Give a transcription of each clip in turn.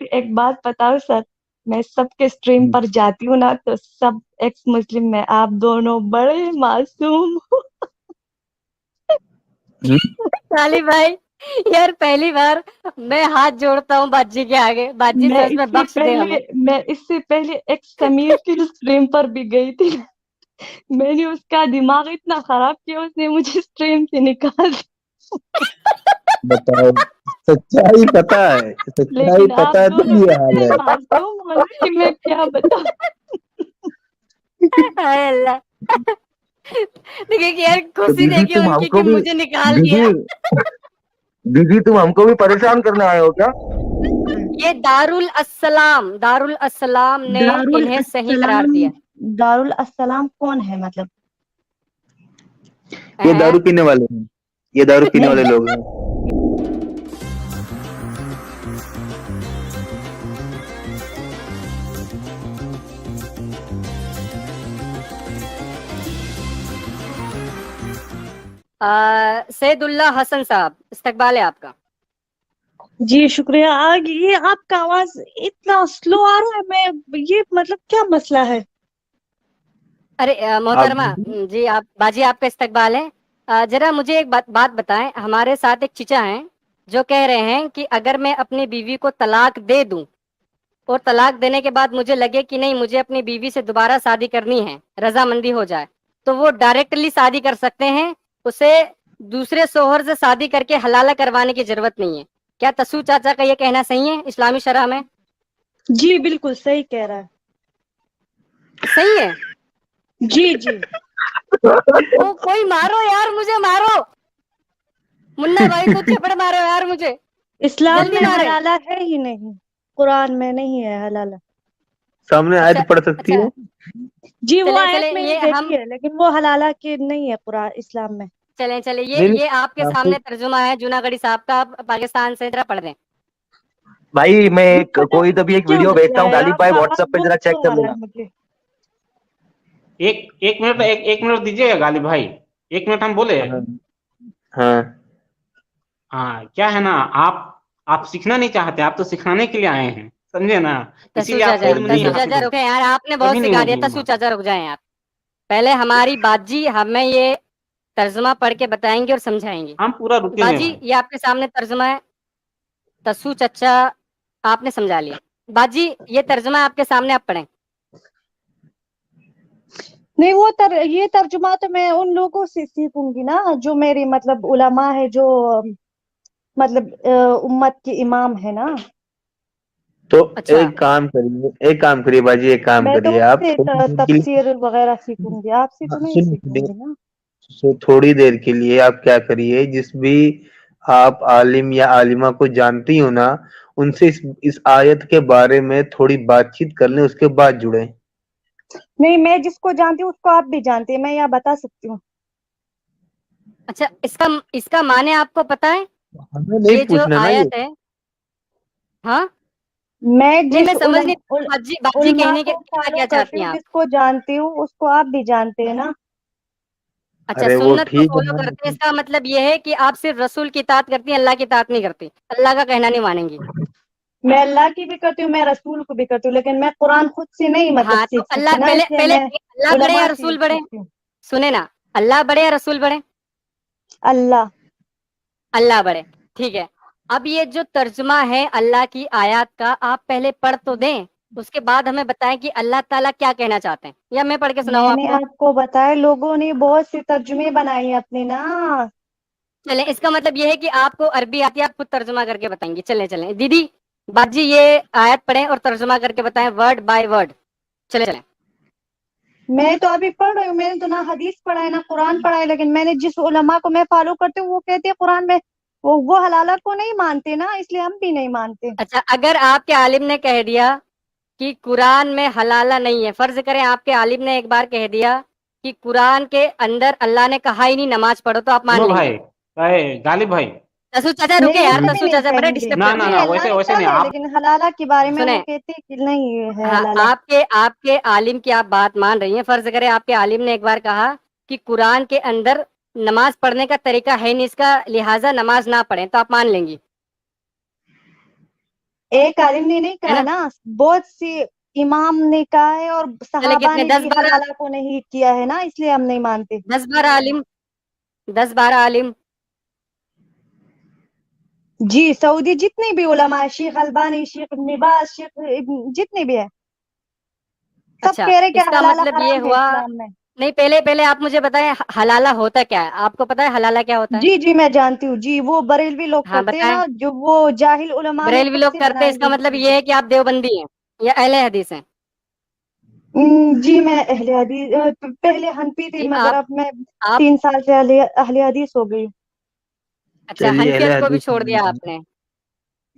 एक बात बताओ सर, मैं सबके स्ट्रीम पर जाती हूँ ना, तो सब एक्स मुस्लिम में आप दोनों बड़े मासूम हो। साली भाई, यार पहली बार मैं हाथ जोड़ता हूँ बाजी के आगे। बाजी सच में बख्श दे हमें। मैं इससे पहले एक समीर की स्ट्रीम पर भी गई थी। मैंने उसका दिमाग इतना खराब किया, उसने मुझे स्ट्रीम से निकाल दिया। बताओ, सच्चाई पता है, सच्चाई लेकिन आप पता है तो दोनों ये हाल इतने है। मासूम हो कि मैं क्या बताऊं। हाय अल्लाह। देखिए कि यार तो खुशी दीदी देखिए तुम उनकी हमको कि भी, मुझे निकाल दीदी दिया। दीदी तुम हमको भी परेशान करने आए हो क्या? ये दारुल अस्सलाम ने दारुल इन्हें सही करार अस्सलाम, दिया दारुल अस्सलाम कौन है मतलब? ये है। दारू पीने वाले हैं, ये दारू पीने नहीं, वाले लोग हैं। सैदुल्ला हसन साहब, इस्तकबाल है आपका। जी शुक्रिया। आग ये आपका आवाज इतना स्लो आ रहा है, मैं ये मतलब क्या मसला है? अरे आप मोहतरमा जी, आप बाजी आपका इस्तकबाल है। जरा मुझे एक बात बताएं। हमारे साथ एक चीचा हैं जो कह रहे हैं कि अगर मैं अपनी बीवी को तलाक दे दूं और तलाक देने के बाद मुझे लगे कि नहीं, मुझे अपनी बीवी से दोबारा शादी करनी है, रजामंदी हो जाए, तो वो डायरेक्टली शादी कर सकते हैं। उसे दूसरे शोहर से शादी करके हलाला करवाने की जरूरत नहीं है। क्या तस्सू चाचा का ये कहना सही है इस्लामी शरह में? जी बिल्कुल सही कह रहा है। सही है। जी जी। तो कोई मारो यार, मुझे मारो। मुन्ना भाई को चपड़ मारो यार मुझे, इस्लाम जल्दी में मारे। हलाला है ही नहीं, कुरान में नहीं है हलाला। सामने अच्छा आयत पढ़ सकती अच्छा, हो? जी वो चले आयत चले मैंने ये देखी हम है, लेकिन वो हलाला की नहीं है कुरान इस्लाम में। चले नहीं ये नहीं, आपके आपको सामने तर्जुमा है जूनागढ़ी साहब का, आप पाकिस्तान से जरा पढ़ दें। भाई मैं जी बताओ, कोई तो भी एक क्या वीडियो मसला भेजता हूँ है? गालिब भाई, आपका आवाज व्हाट्सएप पे बहुत जरा चेक स्लो कर आ रहा लेना। है मुझे। एक मिनट, एक मिनट दीजिएगा गालिब भाई, 1 मिनट हम बोले। हाँ हाँ। हाँ क्या है ना, आप सीखना नहीं चाहते, आप तो सिखाने के लिए आए हैं, समझे ना। तसू इसीलिए आप चाचा, इल्म नहीं तसू हासिल चाचा हो, रुके यार, आपने बहुत कभी नहीं सिखा दिया। होगी तसू इल्म। चाचा रुक जाएं आप। पहले हमारी बाजी हमें ये तर्जुमा पढ़ के बताएंगे और समझाएंगे। हम पूरा रुकेंगे बाजी भाई। ये आपके सामने तर्जुमा है। तसू चाचा आपने समझा लिया। बाजी ये तर्जुमा आपके सामने, आप पढ़ें। नहीं ये तर्जुमा तो मैं उन लोगों से सीखूंगी ना, जो मेरी मतलब उलमा है, जो मतलब उम्मत के इमाम है ना। तो अच्छा एक काम करिए बाजी, एक काम मैं तो करिए आप उनसे थोड़ी देर के लिए। तफसीर वगैरह सीखूंगी, आपसे हाँ, तो नहीं सुनिए, सीखूंगी ना। थोड़ी देर के लिए आप क्या करिए, जिस भी आप आलिम या आलिमा को जानती हो ना, उनसे इस आयत के बारे में थोड़ी बातचीत कर लें, उसके बाद जुड़े। नहीं, मैं जिसको जानती हूँ उसको आप भी जानती है, मैं यहाँ बता सकती हूँ। अच्छा, इसका इसका माने आपको पता है? हमें नहीं ये जो पूछना ना ये। आयत है, हाँ मैं नहीं, मैं जिस समझ नहीं, बाजी बाजी उलमा कहने के को कहना फॉलो क्या करती चाहती हूँ, हैं आप? जिसको जानती हूँ उसको आप भी जानते हैं ना। अच्छा, अरे वो सुन्नत को ठीक है फॉलो ना, करते हैं, इसका मतलब ये है कि आप सिर्फ रसूल की इताअत करती हैं, अल्लाह की इताअत नहीं करती, अल्लाह का कहना नहीं मानेंगी। मैं अल्लाह की भी करती हूँ, मैं रसूल को भी करती हूँ, लेकिन मैं कुरान खुद से नहीं मतलब हाँ, तो सीख अल्लाह सकती ना, पहले इसलिए पहले मैं अल्लाह बड़े या उलमा से रसूल बड़े? सीखती हूँ। सुने ना, अल्लाह बड़े या रसूल बड़े? अल्लाह। अल्लाह बड़े, ठीक है। अब ये जो तर्जुमा है अल्लाह की आयत का, आप पहले पढ़ तो दें, उसके बाद हमें बताएं कि अल्लाह ताला क्या कहना चाहते हैं, या मैं पढ़ के सुनाऊं मैंने आपको? आपको बताया, लोगों ने बहुत सी तर्जुमे बनाई है अपने ना। चलें, इसका मतलब ये है कि आपको अरबी आती है, आप खुद तर्जुमा करके बताएंगे। चलें चलें दीदी, बाजी ये आयत पढ़ें और तर्जुमा करके बताएं वर्ड बाय वर्ड। चलें चलें। मैं तो अभी पढ़ रही हूँ, मैंने तो ना हदीस पढ़ा है ना कुरान पढ़ा है, लेकिन मैंने जिस उलमा को मैं फॉलो करती हूँ वो कहते हैं कुरान में वो हलाला को नहीं मानते ना, इसलिए हम भी नहीं मानते। अच्छा, अगर आपके आलिम ने कह दिया कि कुरान में हलाला नहीं है, फर्ज करें आपके आलिम ने एक बार कह दिया कि कुरान के अंदर अल्लाह ने कहा ही नहीं नमाज पढ़ो, तो आप मान सुनो लेंगे? भाई, गालिब भाई। तसु चाचा रुके नहीं यार, उससे भी तसु नहीं चाचा बड़े कहेंगे। डिस्टर्ब ना ना करते हैं ना, नहीं, यार। अल्लाह वैसे ने वैसे नहीं कहा है, आप। लेकिन हलाला के बारे में वो सुने, कहते हैं कि नहीं है हाँ, हलाला। आपके आपके आलिम की आप बात मान रही हैं। फर्ज करें आपके आलिम ने एक बार कहा कि कुरान के अंदर नमाज पढ़ने का तरीका है नहीं इसका, लिहाजा नमाज ना पढ़ें, तो आप मान लेंगी? एक आलिम ने नहीं है कहा ना? ना, बहुत से इमाम ने कहा है और चले सहाबा कितने ने 10 भी 12 हलाला को नहीं किया है ना, इसलिए हम नहीं मानते। 10 12 आलिम 10 12 आलिम जी सऊदी जितने भी उलमा है, शेख अलबानी, शेख इब्न बाज, जितने भी है, सब अच्छा, कह रहे कि इसका हलाला मतलब ये हराम है हुआ। इस्लाम में। नहीं, पहले पहले आप मुझे बताएं हलाला होता क्या है? आपको पता है हलाला क्या होता है? जी जी मैं जानती हूँ जी, वो बरेलवी लोग हाँ करते हैं बताएं। ना, जो वो जाहिल उलमा ने बरेलवी खुद लोग से करते हैं, बनाई इसका हुई मतलब चीज ये है। है कि आप देवबंदी हैं या अहले हदीस हैं? जी मैं अहले हदीस, पहले हनफी थी जी मगर अब मैं आप 3 साल से अहले हदीस हो गई। अच्छा, चलिए अहले हनफियत को भी हदीस छोड़ दिया में आपने?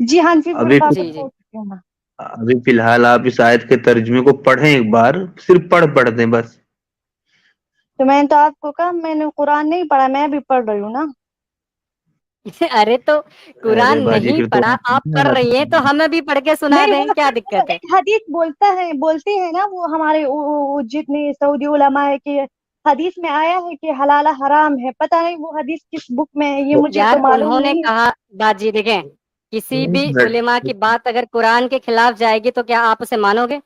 जी हनफी अभी फिरका को जी जी। छोड़ चुकी हूँ मैं। अभी फिलहाल आप इस आयत के तर्जुमे को पढ़ें एक बार, सिर्फ पढ़ दें बस। तो मैंने तो आपको कहा मैंने कुरान नहीं पढ़ा, मैं भी पढ़ रही हूँ ना। अरे तो अरे कुरान बाजी नहीं फिर तो पढ़ा, आप पढ़ रही हैं तो हमें भी पढ़ के सुना नहीं दें, क्या वो दिक्कत है? एक हदीस बोलता है, बोलते हैं ना वो हमारे वो जितने सऊदी उलमा है कि हदीस में आया है कि हलाला हराम है, पता नहीं वो हदीस किस बुक में है, ये मुझे तो यार मालूम उन्होंने नहीं है। कहा, बाजी देखें, किसी भी उलेमा की बात अगर कुरान के खिलाफ जाएगी तो क्या आप उसे मानोगे?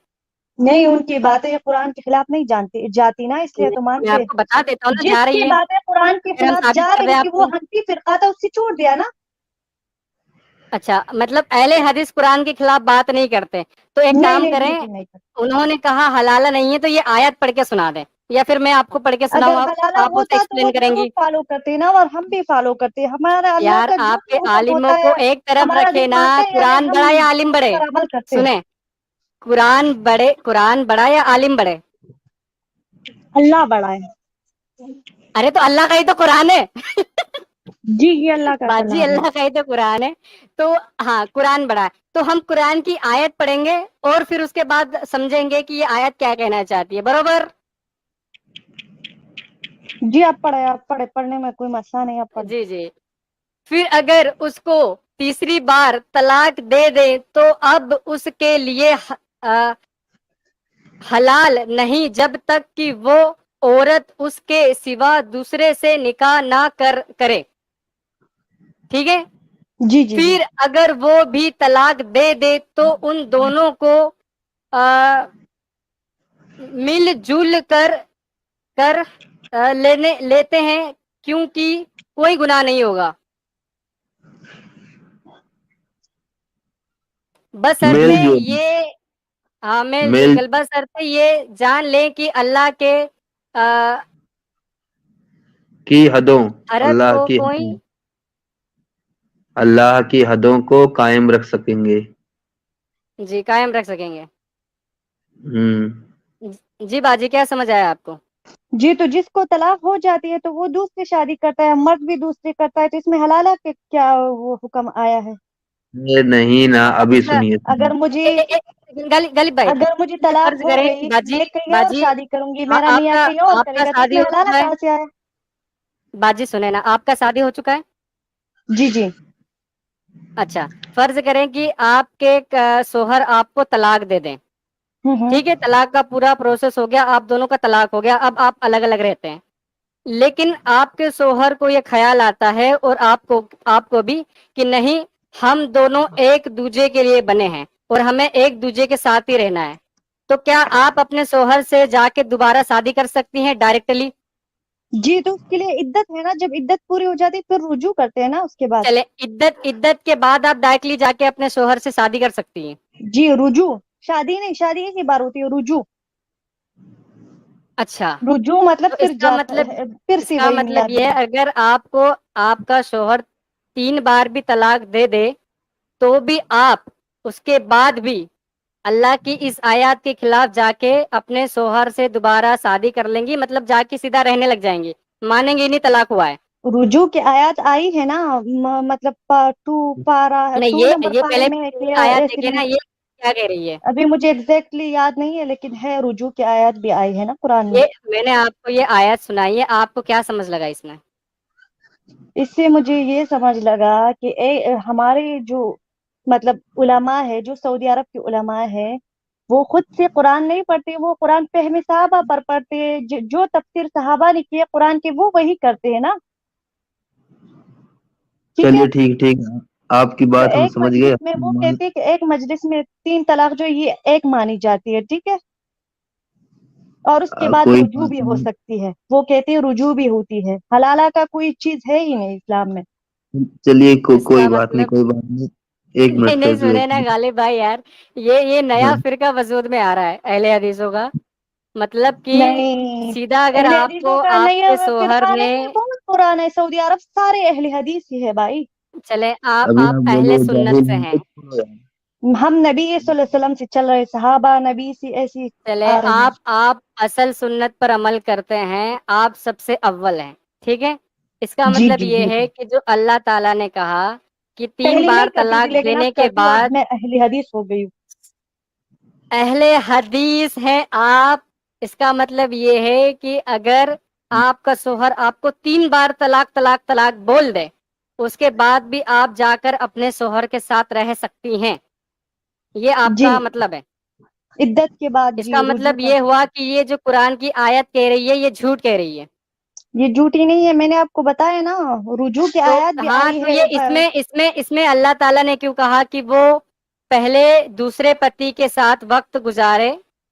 नहीं उनकी बातें कुरान के खिलाफ नहीं जानती जाती ना, इसलिए तो मैं मानते। आपको बता देता हूँ ना, जा रही जिसकी है। बातें कुरान के फिर हम खिलाफ साबित जा कर दें रही थी वो आपको। हनफी फिरका था, उससे छोड़ दिया ना। अच्छा, मतलब अहले हदीस कुरान के खिलाफ बात नहीं करते, तो एक नहीं काम नहीं करें, बिल्कुल नहीं करते। उन्होंने कहा हलाला नहीं है तो ये आयत पढ़ के सुना दें, या फिर मैं आपको पढ़ के अगर सुनाऊं, हलाला आप उसे होता तो वो एक्सप्लेन जरूर करेंगी? फॉलो करते ना, और हम भी फॉलो करते, हमारा अल्लाह यार का जो भी आपके हुक्म होता आलिमों को है एक तरफ हमारा रखे दिन ना, मानते हैं या नहीं, कुरान हम बड़ा या आलिम उस बड़े? पर अमल करते हैं। सुने, कुरान बड़ा या आलिम बड़े? अल्लाह बड़ा है। अरे तो अल्लाह का ही तो कुरान है। जी ये अल्लाह का बाजी कलाम है। अल्लाह का ही तो कुरान है। तो हाँ, कुरान बड़ा है, तो हम कुरान की आयत पढ़ेंगे और फिर उसके बाद समझेंगे कि ये आयत क्या कहना चाहती है, बरोबर? जी आप पढ़े, आप पढ़े, पढ़ने में कोई मसला नहीं, आप पढ़े। जी जी। फिर अगर उसको तीसरी बार तलाक दे दे तो अब उसके लिए हलाल नहीं जब तक कि वो औरत उसके सिवा दूसरे से निकाह ना करे, ठीक है? जी जी जी। फिर अगर वो भी तलाक दे दे तो उन दोनों को मिलजुल कर लेते हैं, क्योंकि कोई गुनाह नहीं होगा, बशर्ते मेल जो ये, हाँ मेल मेल जुल, बशर्ते ये जान लें कि अल्लाह के की हदों हरत अल्लाह को की कोई, हदों अल्लाह की हदों को कायम रख सकेंगे। जी कायम रख सकेंगे। हम्म। जी बाजी, क्या समझ आया आपको? जी तो जिसको तलाक हो जाती है तो वो दूसरी शादी करता है, मर्द भी दूसरी करता है, तो इसमें हलाला के क्या वो हुक्म आया है? ये नहीं ना, अभी अच्छा, सुनिए अगर मुझे गलीब भाई, अगर मुझे ये तलाक फर्ज हो करें गई, बाजी, मैं कहीं और बाजी शादी करूंगी, मेरा मियाँ आपका कहीं और आपका करेगा, तो शादी इसमें हो हलाला चुका है? कहाँ से आया? बाजी सुने ना, आपका शादी हो चुका है? जी जी। अच्छा, फर्ज करें कि आपके सोहर आपको तलाक दे दें, ठीक है, तलाक का पूरा प्रोसेस हो गया, आप दोनों का तलाक हो गया, अब आप अलग अलग रहते हैं, लेकिन आपके सोहर को ये ख्याल आता है और आपको भी कि नहीं, हम दोनों एक दूजे के लिए बने हैं और हमें एक दूजे के साथ ही रहना है, तो क्या आप अपने सोहर से जाके दोबारा शादी कर सकती हैं डायरेक्टली? जी तो उसके लिए इद्दत है ना, जब इद्दत पूरी हो जाती है फिर रुजू करते हैं ना उसके बाद। चले, इद्दत के बाद आप डायरेक्टली जाके अपने सोहर से शादी कर सकती हैं। जी रुजू, शादी नहीं, शादी एक ही बार होती है, रुजू। अच्छा, रुजू मतलब तो फिर जाता है, फिर से इसका वही मतलब ये है, लगना। अगर आपको आपका शोहर 3 बार भी तलाक दे दे तो भी आप उसके बाद भी अल्लाह की इस आयत के खिलाफ जाके अपने शोहर से दोबारा शादी कर लेंगी, मतलब जाके सीधा रहने लग जाएंगी, मानेंगे ही नहीं तलाक हुआ है? रुजू की आयत आई है ना, मतलब नहीं, टू नंबर ये पारे पहले में आयत देखे ऐसी। ना, ये क्या कह रही है? अभी मुझे एग्जैक्टली याद नहीं है, लेकिन है रुजू की आयत भी आई है ना कुरान में। ये मैंने आपको ये आयत सुनाई है, आपको क्या समझ लगा इसमें? इससे मुझे ये समझ लगा कि हमारे जो मतलब उलमा है, जो सऊदी अरब के उलमा है, वो खुद से कुरान नहीं पढ़ते, वो कुरान फहमी साहबा पर पढ़ते हैं, जो तफसीर सहाबा ने किया कुरान के वो वही करते हैं ना, ठीक है। चलिए ठीक ठीक, آپ کی تو بات ہم ایک سمجھ گئے. مجلس میں وہ کہتے ہیں کہ ایک مجلس میں 3 طلاق جو یہ ایک مانی جاتی ہے، ٹھیک ہے، اور اس کے بعد کوئی رجوع بات بھی ہو نہیں. سکتی ہے، وہ کہتے ہیں رجوع بھی ہوتی ہے، حلالہ کا کوئی چیز ہے ہی نہیں اسلام میں. چلیے اس کوئی کا بات نہیں، مطلب کوئی بات نہیں. ایک نہیں منٹ نہیں، سوچ سنے نا لیتے غالب بھائی یار، یہ نیا ہیں. فرقہ وجود میں آ رہا ہے اہل حدیثوں کا. مطلب کہ نہیں، سیدھا اگر اہل آپ حدیثوں کو کا آپ نہیں کے ہے، شوہر فرقہ نے، نہیں ہے، بہت پرانا ہے، سعودی عرب سارے اہل حدیث ہی ہے بھائی. چلے آپ ابھی آپ آپ اہل بولو سنت جاہل سے ہم ہیں، کو چھوڑو یار. ہم نبی صلی اللہ علیہ وسلم سے چل رہے، صحابہ نبی سے ایسی چلے آ رہی ہیں. آپ اصل سنت پر عمل کرتے ہیں، آپ سب سے اول ہیں، ٹھیک ہے. اس کا جی مطلب جی یہ ہے بالکل، کہ جو اللہ تعالیٰ نے کہا کہ 3 پہلے بار نہیں کرتی تھی طلاق لیکن دینے اب کے کرتی ہوں، اب بعد، میں اہل حدیث ہو گئی ہوں. اہل حدیث ہیں آپ. اس کا مطلب یہ ہے کہ اگر آپ کا شوہر آپ کو 3 بار طلاق طلاق طلاق بول دے، اس کے بعد بھی آپ جا کر اپنے شوہر کے ساتھ رہ سکتی ہیں، یہ آپ جی، کا مطلب ہے. عدت کے بعد اس جی کا رجوع مطلب کر یہ ہوا سکتے. کہ یہ جو قرآن کی آیت کہہ رہی ہے یہ جھوٹ کہہ رہی ہے. یہ جھوٹی نہیں ہے، میں نے آپ کو بتایا نا، رجوع کی تو آیات بھی ہاں، آئی تو ہے. یہ اس میں اللہ تعالیٰ نے کیوں کہا کہ وہ پہلے دوسرے پتی کے ساتھ وقت گزارے،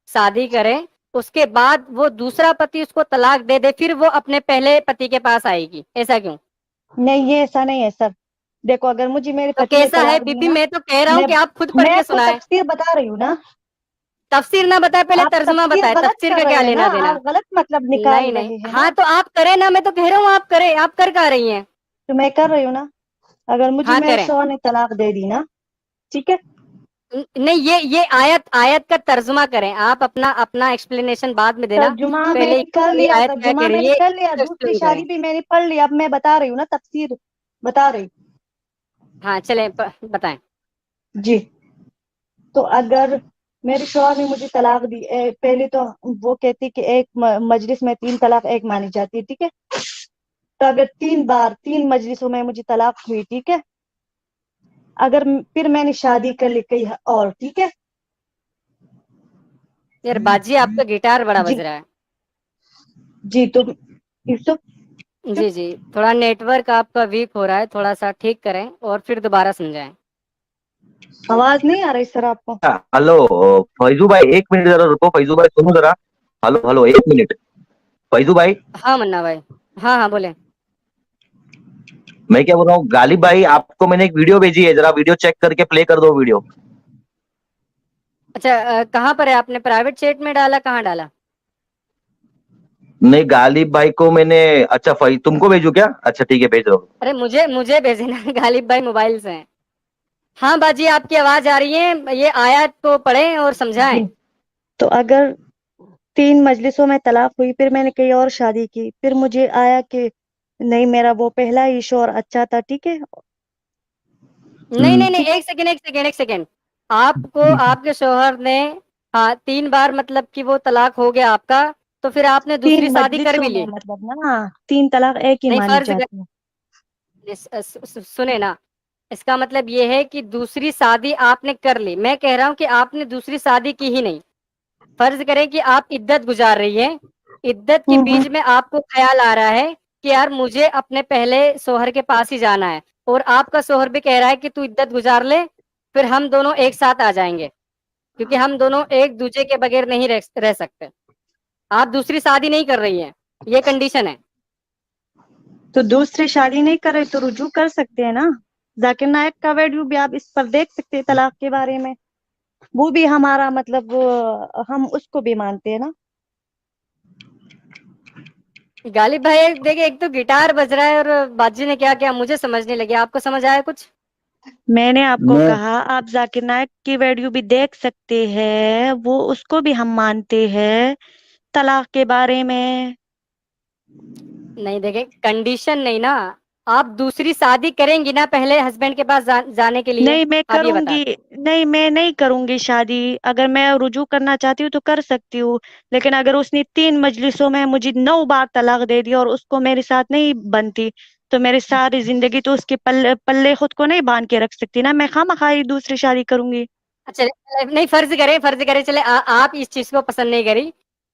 شادی کرے، اس کے بعد وہ دوسرا پتی اس کو طلاق دے دے، پھر وہ اپنے پہلے پتی کے پاس آئے گی، ایسا کیوں؟ نہیں، یہ ایسا نہیں ہے سر. دیکھو، اگر مجھے میرے تو پتی نے کیسا ہے طلاق بی دی پی؟ نا، میں تو کہہ رہا ہوں میں کہ آپ خود پڑھ میں کے آپ کو سنائیں. تفسیر بتا رہی ہوں نا. تفسیر نہ بتائے، پہلے آپ ترجمہ تفسیر بتائے، غلط تفسیر کر کا کیا رہے ہیں نا، لینا دینا؟ آپ غلط مطلب نہیں نکال نہیں، رہے ہیں نا. ہاں تو آپ کریں نا، میں تو کہہ رہا ہوں آپ کریں، آپ کر رہی ہیں. تو میں کر رہی ہوں نا. اگر مجھے ہاں میرے کریں. شوہر نے طلاق دے دی نا، ٹھیک ہے، نہیں، یہ آیت کا ترجمہ کریں آپ، اپنا ایکسپلینیشن بعد میں دینا، ترجمہ میں پہلے نے کر یہ لیا، آیت کیا ترجمہ کہہ میں رہی نے ہے کر لیا، دوسری ایکسپلین کریں. شادی بھی میں نے پڑھ لی. اب میں بتا رہی ہوں نا، تفسیر بتا رہی. ہاں چلیں بتائیں. جی، تو اگر میرے شوہر نے مجھے طلاق دی، پہلے تو وہ کہتی کہ ایک مجلس میں 3 طلاق ایک مانی جاتی ہے، ٹھیک ہے. تو اگر 3 بار 3 مجلسوں میں مجھے طلاق ہوئی، ٹھیک ہے، اگر پھر میں نے شادی کر لی کہیں اور، ٹھیک ہے. یار باجی آپ کا گٹار بڑا جی بج رہا ہے. جی، تو یوسف، جی جی، تھوڑا نیٹ ورک آپ کا ویک ہو رہا ہے، تھوڑا سا ٹھیک کریں اور پھر دوبارہ سمجھائیں. آواز نہیں آ رہی سر آپ کو؟ ہلو فیضو بھائی، 1 منٹ ذرا رکو. فیضو بھائی سنو ذرا. Hello hello, 1 minute. فیضو بھائی، ہاں منا بھائی، ہاں ہاں بولیں. میں کیا بول رہا ہوں، غالب بھائی آپ کو میں نے ایک ویڈیو بھیجی ہے، ذرا ویڈیو چیک کر کے پلے کر دو ویڈیو. اچھا کہاں پر ہے؟ آپ نے پرائیویٹ چیٹ میں ڈالا، کہاں ڈالا؟ نہیں غالب بھائی کو میں نے، اچھا تم کو بھیجو کیا؟ اچھا ٹھیک ہے، بھیج رہا ہوں. ارے مجھے بھیجے نا، غالب بھائی موبائل سے ہیں. ہاں باجی آپ کی آواز آ رہی ہے، یہ آیات کو پڑھیں اور سمجھائیں. جی، تو اگر 3 مجلسوں میں طلاق ہوئی، پھر میں نے کہیں اور شادی کی، پھر مجھے آیا کہ نہیں، میرا وہ پہلا ہی شوہر اچھا تھا، ٹھیک ہے، نہیں نہیں نہیں، ٹھیک ہے. ایک سیکنڈ. آپ کو آپ کے شوہر نے، ہاں 3 بار مطلب کہ وہ طلاق ہو گیا آپ کا، تو پھر آپ نے 3 دوسری شادی کر مجلسوں بھی میں لی. مطلب نا 3 طلاق ایک ہی نہیں مانی فرض جاتی ہے. سنے نا، اس کا مطلب یہ ہے کہ دوسری شادی آپ نے کر لی. میں کہہ رہا ہوں کہ آپ نے دوسری شادی کی ہی نہیں. فرض کریں کہ آپ عدت گزار رہی ہیں، عدت کے ہوں. بیچ میں آپ کو خیال آ رہا ہے کہ یار مجھے اپنے پہلے شوہر کے پاس ہی جانا ہے، اور آپ کا شوہر بھی کہہ رہا ہے کہ تو عدت گزار لے، پھر ہم دونوں ایک ساتھ آ جائیں گے، کیونکہ ہم دونوں ایک دوسرے کے بغیر نہیں رہ سکتے. آپ دوسری شادی نہیں کر رہی ہیں، یہ کنڈیشن ہے. تو دوسری شادی نہیں کر رہے تو رجوع کر سکتے ہیں نا. ذاکر نائک کا ویڈیو بھی آپ اس پر دیکھ سکتے ہیں، طلاق کے بارے میں. وہ بھی ہمارا مطلب ہم اس کو بھی مانتے ہیں نا. غالب بھائی دیکھیں، ایک تو گٹار بج رہا ہے اور باجی نے کیا کیا مجھے سمجھ نہیں لگی. آپ کو سمجھ آیا کچھ؟ میں نے آپ کو کہا آپ ذاکر نائک کی ویڈیو بھی دیکھ سکتے ہیں، وہ اس کو بھی ہم مانتے ہیں طلاق کے بارے میں. نہیں دیکھیں، کنڈیشن نہیں نا. آپ دوسری شادی کریں گی نا پہلے ہسبینڈ کے پاس جانے کے لیے؟ نہیں میں آپ یہ کروں بتا گی، دیں. نہیں میں نہیں کروں گی شادی. اگر میں رجوع کرنا چاہتی ہوں تو کر سکتی ہوں، لیکن اگر اس نے 3 مجلسوں میں مجھے 9 بار طلاق دے دی اور اس کو میرے ساتھ نہیں بنتی، تو میری ساری زندگی تو اس کے پلے خود کو نہیں باندھ کے رکھ سکتی نا. میں خواہ دوسری شادی کروں گی. اچھا نہیں، فرض کریں چلے آپ اس چیز کو پسند نہیں کری.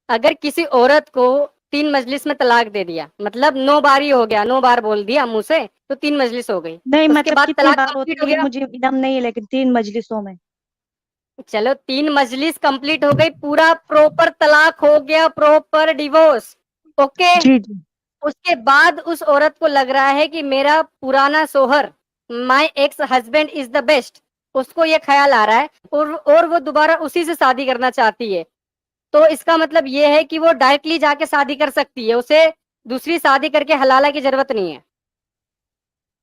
اگر کسی عورت کو 3 मजलिस में तलाक दे दिया, मतलब 9 बार ही हो गया, 9 बार बोल दिया मुंह से तो 3 मजलिस हो गई, नहीं, उसके मतलब बाद कितनी तलाक बार कंप्लीट हो होती है गया। मुझे इल्म नहीं है, लेकिन 3 मजलिसों में। चलो 3 मजलिस कंप्लीट हो गई, पूरा प्रॉपर तलाक हो गया, प्रॉपर डिवोर्स, ओके। जी जी। उसके बाद उस औरत को लग रहा है कि मेरा पुराना सोहर, my ex husband is the best, उसको ये ख्याल आ रहा है और वो दोबारा उसी से शादी करना चाहती है। तो इसका मतलब ये है कि वो डायरेक्टली जाके शादी कर सकती है, उसे दूसरी शादी करके हलाला की जरूरत नहीं है।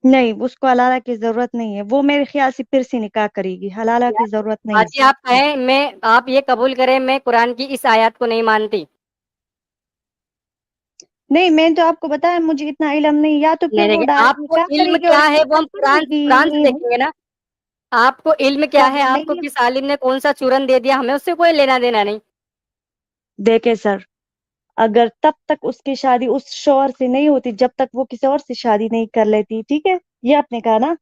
नहीं, उसको हलाला की जरूरत नहीं है, वो मेरे ख्याल से फिर से निकाह करेगी, हलाला की जरूरत नहीं बाजी है। आप कहें, मैं आप ये कबूल करें मैं कुरान की इस आयत को नहीं मानती। नहीं, मैंने तो आपको बताया मुझे इतना इल्म नहीं, या तो नहीं फिर वो देखिए, डायरेक्ट आपको निकाह इल्म करेगी और क्या है वो हम कुरान कुरान से करेगी। देखेंगे ना। आपको इल्म क्या है, अगर आपको नहीं, किस आलिम ने कौन सा चूरन दे दिया, हमें उससे कोई लेना देना नहीं। देखे सर, अगर तब तक उसकी शादी उस शौहर से नहीं होती जब तक वो किसी और से शादी नहीं कर लेती, ठीक है, ये आपने कहा ना।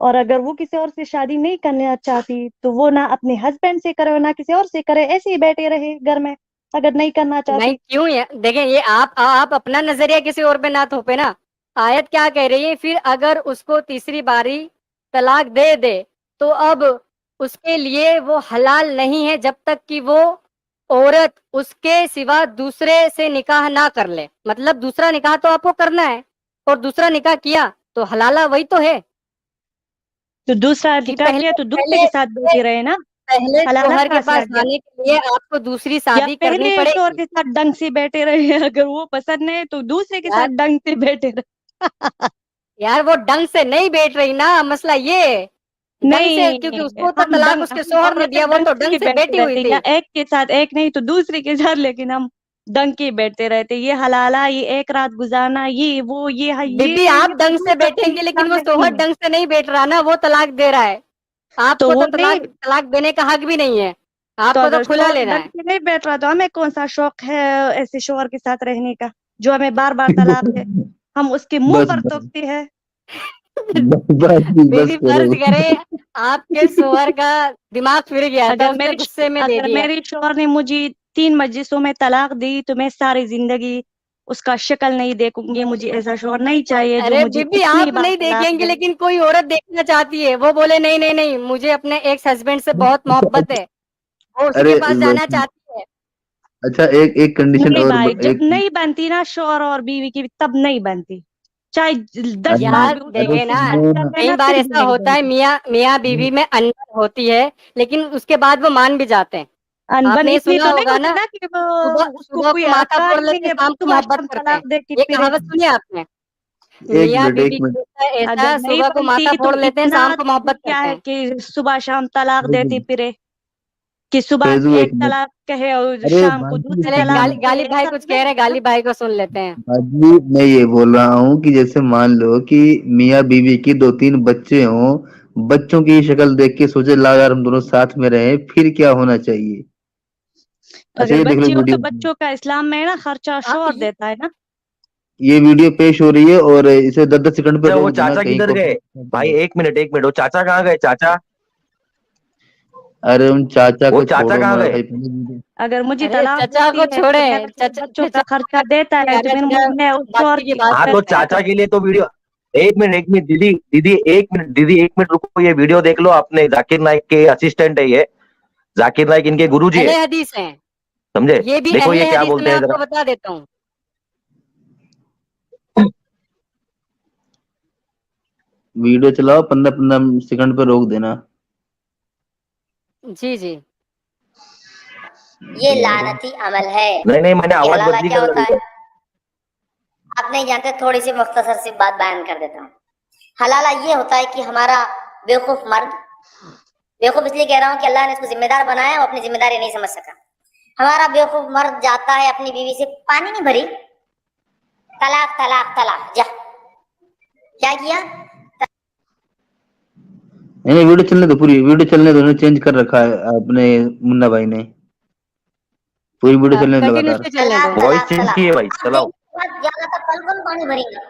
और अगर वो किसी और से शादी नहीं करना चाहती तो वो ना अपने हस्बैंड से करे ना किसी और से करे, ऐसे ही बैठे रहे घर में, अगर नहीं करना नहीं चाहती। क्यों है, देखें ये आप अपना नजरिया किसी और पे ना थोपे ना। आयत क्या कह रही है, फिर अगर उसको तीसरी बारी तलाक दे दे तो अब उसके लिए वो हलाल नहीं है जब तक कि वो औरत उसके सिवा दूसरे से निकाह ना कर ले। मतलब दूसरा निकाह तो आपको करना है, और दूसरा निकाह किया तो हलाला वही तो है तो दूसरा कि निकाह किया पहले तो दूसरे पहले के साथ बैठे रहे ना, पहले हलाला शोहर के कहाँ से आ पास गया? जाने के लिए आपको दूसरी या शादी करनी पहले शोहर पड़ेगी। के साथ ढंग से बैठे रहे, अगर वो पसंद नहीं तो दूसरे के यार साथ ढंग से बैठे रहे। यार वो ढंग से नहीं बैठ रही ना, मसला ये है। ढंग से, क्योंकि नहीं, उसको तो तलाक उसके हम शोहर ने औरतें दिया, वो ढंग तो से ढंग ही से बैठे बैठी हुई रहते थी। या एक के साथ एक नहीं तो दूसरे के साथ, लेकिन हम ढंग के बैठते रहते, ये हलाला, ये एक रात गुजारना, ये वो बीबी आप ये ढंग से फजूल रस्म बैठेंगे, लेकिन इस्लाम वो में नहीं शोहर है। ढंग से नहीं बैठ रहा ना, वो तलाक दे रहा है। तो आपको वो तो नहीं, तलाक तलाक देने का हक भी नहीं है, तो आपको तो अगर खुला शोहर लेना ढंग है। से नहीं बैठ रहा तो हमें कौन सा शौक है ऐसे शोहर के साथ रहने का, जो हमें बार बार तलाक दे, हम उसके मुंह बस पर बस थोपते हैं। बस बीबी करो। फर्ज करें आपके शोहर का दिमाग फिर गया था, उसने गुस्से में दे अगर दिया। मेरे शोहर ने मुझे 3 मजलिसों में तलाक दी तो मैं सारी जिंदगी उसका शक्ल नहीं देखूंगी, मुझे ऐसा शोहर नहीं चाहिए जो अरे मुझे बीबी इतनी आप बार नहीं तलाक देखेंगे, दे। लेकिन कोई औरत देखना चाहती है, वो बोले नहीं नहीं नहीं मुझे अपने एक्स हस्बैंड से बहुत मोहब्बत है, वो उसी के अरे पास जाना चाहती है। अच्छा, एक एक कंडीशन नहीं और भाई, जब एक। नहीं बनती ना शोहर और बीवी की, तब नहीं बनती, चाहे 10 बार यार भी उससे अरे देखे ना, शिकायत कर कई लेना बार फिर भी ऐसा नहीं होता है बनती। मियाँ मियाँ बीवी में अनबन होती है, लेकिन उसके बाद वो मान भी जाते हैं। अनबन आपने ये इतनी सुना तो नहीं होगा होती ना, ना कि वो सुबह उसको सुबह कोई को माथा हकार फोड़ ही नहीं लेते हैं, है, शाम को सुबह मोहब्बत शाम करते हैं। तलाक दे के ये फिरे। कहावत सुनी है आपने, एक मियाँ मिनट बीवी एक मिनट का अगर ऐसा नहीं सुबह को माथा बनती तो फोड़ लेते हैं, इतना शाम को मोहब्बत क्या करते है हैं। कि सुबह शाम तलाक एक देती मिनट फिरे, कि सुबह फैजू, एक एक मिनट। तलाक कहे और अरे शाम को बाजी दूसरी चले तलाक सुनो। कहे, गालिब भाई ऐसा कुछ तो कह नहीं रहे हैं, होता। गालिब भाई को सुन लेते हैं। बाजी मैं ये बोल रहा हूँ कि जैसे मान लो कि मियाँ बीवी की 2-3 बच्चे हों, बच्चों की शक्ल देख के सोचे ला यार हम दोनों साथ में रहे, फिर क्या होना चाहिए? अच्छा अगर ये देख लो बच्ची हो तो वीडियो, बच्चों का इस्लाम में है ना, खर्चा हाँ शोहर देता है ना। ये वीडियो पेश हो रही है और इसे 10-10 सेकंड पे अच्छा वो रोक देना, चाचा कहीं किधर को। गए? भाई एक मिनट, वो चाचा कहाँ गए? चाचा, अरे उन चाचा वो को चाचा छोड़ो कहाँ ना गए? भाई, पहले वीडियो। अगर मुझे अरे तलाक चचा देती को है छोड़े, तो मैं चचा बच्चों का चचा खर्चा देता है तो आगे फिर चचा मैं उस शोहर बाकी की की बात हाँ इज्जत तो करते हैं। चाचा के लिए तो वीडियो, एक मिनट दीदी, दीदी एक मिनट रुको, ये वीडियो देख लो, अपने जाकिर नाइक के असिस्टेंट है ये, जाकिर नाइक इनके गुरुजी है, अहले हदीस हैं, समझे? ये भी देखो ये अहले क्या हदीस, बोलते मैं हैं आपको जरा। बता देता हूँ। वीडियो चलाओ, 15-15 सेकंड पे रोक देना। जी जी। ये लानती अमल है। नहीं मैंने ये आवाज हलाला बदली क्या कर होता दी। है आप नहीं जानते, थोड़ी सी मुख्तसर सी बात बयान कर देता हूँ। हलाला ये होता है कि हमारा बेवकूफ मर्द, बेवकूफ इसलिए कह रहा हूँ कि अल्लाह ने इसको जिम्मेदार बनाया, वो अपनी जिम्मेदारी नहीं समझ सका। हमारा बेवकूफ मर्द जाता है अपनी बीवी से, पानी नहीं भरी, तलाक तलाक तलाक, जा क्या किया, नहीं वीडियो चलने दो, पूरी वीडियो चलने दो, चेंज कर रखा है अपने मुन्ना भाई ने, पूरी वीडियो चलने दो लगातार। कंटिन्यूसली चलने तलाक दो। वॉइस तलाक चेंज तलाक। की है भाई, अब चलाओ। देखने के बाद ज्यादा तक कल कौन पानी भरेगा,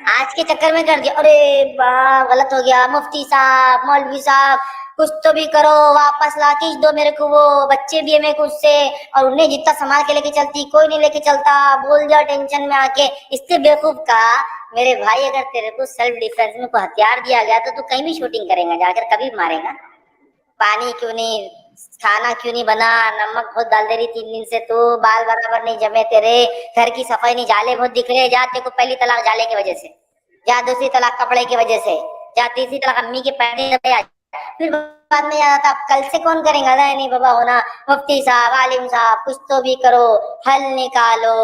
आज के चक्कर में कर दिया, अरे वाह गलत हो गया, मुफ्ती साहब मौलवी साहब कुछ तो भी करो, वापस ला खींच दो मेरे को, वो बच्चे भी है मेरे को उससे, और उन्हें जितना संभाल के लेके चलती कोई नहीं लेके चलता, बोल जाओ टेंशन में आके। इससे बेवकूफ का मेरे भाई अगर तेरे को सेल्फ डिफेंस में कोई हथियार दिया गया तो तू कहीं भी शूटिंग करेगा जाकर, कभी भी मारेगा। पानी क्यों नहीं, खाना क्यों नहीं बना, नमक बहुत डाल दे रही 3 दिन से, तू बाल बराबर नहीं जमे तेरे, घर की सफाई नहीं, जाले बहुत दिख रहे, जा तेरे को पहली तलाक जाले की वजह से, जा दूसरी तलाक कपड़े की वजह से, जा तीसरी तलाक अम्मी के पैदे, फिर बाद में याद आता अब कल से कौन करेगा, नहीं बाबा होना, मुफ्ती साहब आलिम साहब कुछ तो भी करो, हल निकालो।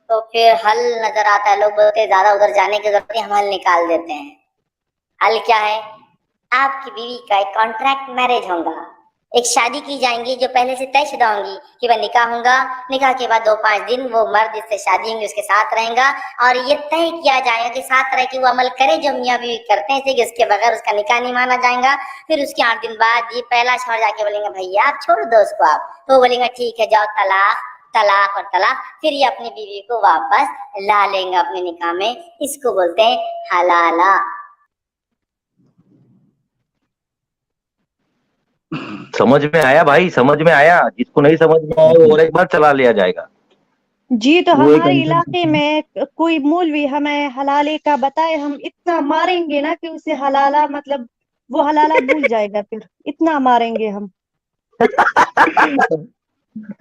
तो फिर हल नजर आता है, लोग बोलते हैं ज्यादा उधर जाने की जरूरत नहीं, हम हल निकाल देते हैं। हल क्या है, आपकी बीवी का एक कॉन्ट्रैक्ट मैरिज होगा, एक शादी की जाएंगी जो पहले से तयशुदा होंगी कि वह निकाह होगा, निकाह के बाद 2-5 दिन वो मर्द जिससे शादी होंगी उसके साथ रहेगा, और ये तय किया जाएगा कि साथ रह के वो अमल करे जो मियाँ बीवी करते हैं, कि उसके बगैर उसका निकाह नहीं माना जाएगा। फिर उसके 8 दिन बाद ये पहला शौहर जाके बोलेंगे भैया आप छोड़ दो उसको, आप तो बोलेंगे ठीक है जाओ तलाक तलाक और तलाक, फिर ये अपनी बीवी को वापस ला लेंगे अपने निकाह में। इसको बोलते हैं हलाला। समझ में आया भाई, समझ में आया? जिसको नहीं समझ में आया वो और एक बार चला लिया जाएगा। जी तो वो एक हमारे अंतर इलाके में कोई मौलवी हमें हलाले का बताए, हम इतना मारेंगे ना कि उसे हलाला मतलब वो हलाला भूल जाएगा, फिर इतना मारेंगे हम।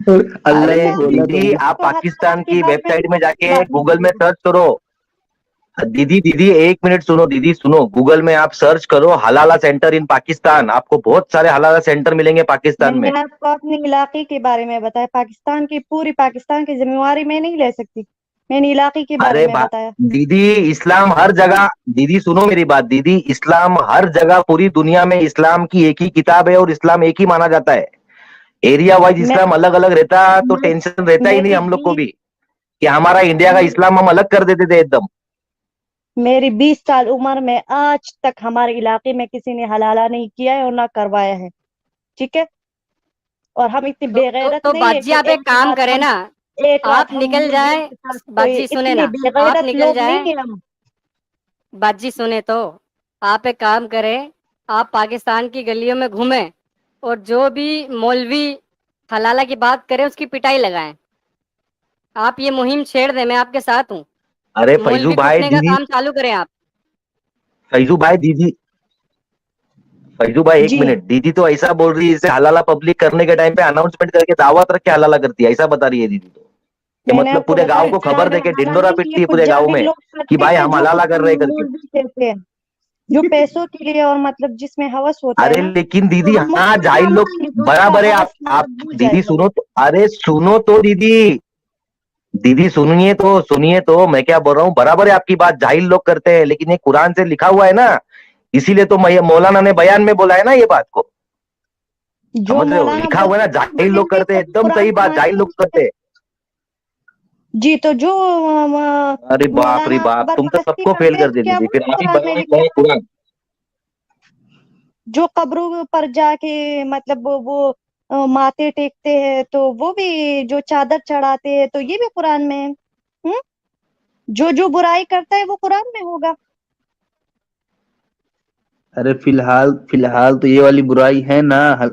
अल्लाह अरे ने अच्छा बोला दीदी तो आप तो हलाला पाकिस्तान के की बारे में वेबसाइट में जाके बात नहीं गूगल में कीजिए। सर्च करो। दीदी दीदी 1 मिनट सुनो, दीदी सुनो, गूगल में आप सर्च करो हलाला सेंटर इन पाकिस्तान, आपको बहुत सारे हलाला सेंटर मिलेंगे पाकिस्तान में। मैंने आपको अपने इलाके के बारे में बताया, पाकिस्तान की पूरी पाकिस्तान की जिम्मेवारी मैं नहीं ले सकती, मैंने इलाके के बारे अरे में बताया। दीदी इस्लाम हर जगह, दीदी सुनो मेरी बात, दीदी इस्लाम हर जगह पूरी दुनिया में इस्लाम की एक ही किताब है और इस्लाम एक ही माना जाता है। एरिया वाइज मैं इस्लाम अलग अलग रहता तो मैं- टेंशन रहता ही नहीं मेरी हम लोग को बीस भी, कि हमारा इंडिया का इस्लाम हम अलग कर देते थे एकदम। मेरी 20 साल उम्र में आज तक हमारे इलाके में किसी ने हलाला नहीं किया है और ना करवाया है, ठीक है। और हम इतनी बेगैरत तो नहीं है बाजी कि आप एक काम करें ना, एक रात आप हम निकल मुर्गियों जाए, के साथ सोए, बाजी सुने इतने ना, आप बेगैरत निकल लोग जाए, नहीं है हम। बाजी सुने तो आप एक काम करें, आप पाकिस्तान की गलियों में घूमें और जो भी मौलवी हलाला की बात करे उसकी पिटाई लगाएं। आप ये मुहिम छेड़ दें, मैं आपके साथ हूँ। अरे फैजू मौलवी भाई कुटने का दीदी, काम चालू करें आप। फैजू भाई दीदी, फैजू भाई एक जी मिनट, दीदी तो ऐसा बोल रही है, इसे हलाला पब्लिक करने के टाइम पे अनाउंसमेंट करके दावत रख के हलाला करती है, ऐसा बता रही है दीदी तो, कि मैंने मतलब आपको पूरे बताया गांव को इसका खबर अगर देके हलाला ढिंडोरा नहीं, ये पिटती है कुछ पूरे गांव जाहिल में लोग कि करते भाई हैं हम जो हलाला कर रहे हैं करके। मौलवी कहते हैं, जो पैसों के लिए और मतलब जिसमें हवस होता है अरे ना, लेकिन तो दीदी हम हाँ उसको इतना जाहिल लोग मारेंगे तो उसका बराबर है। हवस आप मतलब भूल दीदी जाएगा वो। सुनो तो, अरे सुनो तो दीदी, दीदी सुनिए तो, सुनिए तो मैं क्या बोल रहा हूँ, बराबर है आपकी बात, जाहिल लोग करते हैं, लेकिन ये कुरान से लिखा हुआ है ना, इसीलिए तो मौलाना ने बयान में बोला है ना ये बात को, जो समझ रहे हो, मौलाना लिखा हुआ है बोलते ना, हैं वो जाहिल लोग मानेंगे, करते हैं, तो एकदम कुरान सही को बात, जाहिल मानेंगे लोग नहीं करते फिर। हैं। जी तो जो अरे बाप रे मौलाना बाप, तुम तो कब्रपरस्ती सबको फेल करते हैं कर तो दे क्या दीदी, वो फिर भी आप ही कुरान में बनाओ लिखा नए है? कुरान। जो कब्रों पर जाके मतलब वो माथे टेकते हैं, तो वो भी जो चादर चढ़ाते हैं तो ये भी कुरान में है। हम्म? जो जो बुराई करता है वो कुरान में होगा। अरे फिलहाल फिलहाल तो ये वाली बुराई है ना।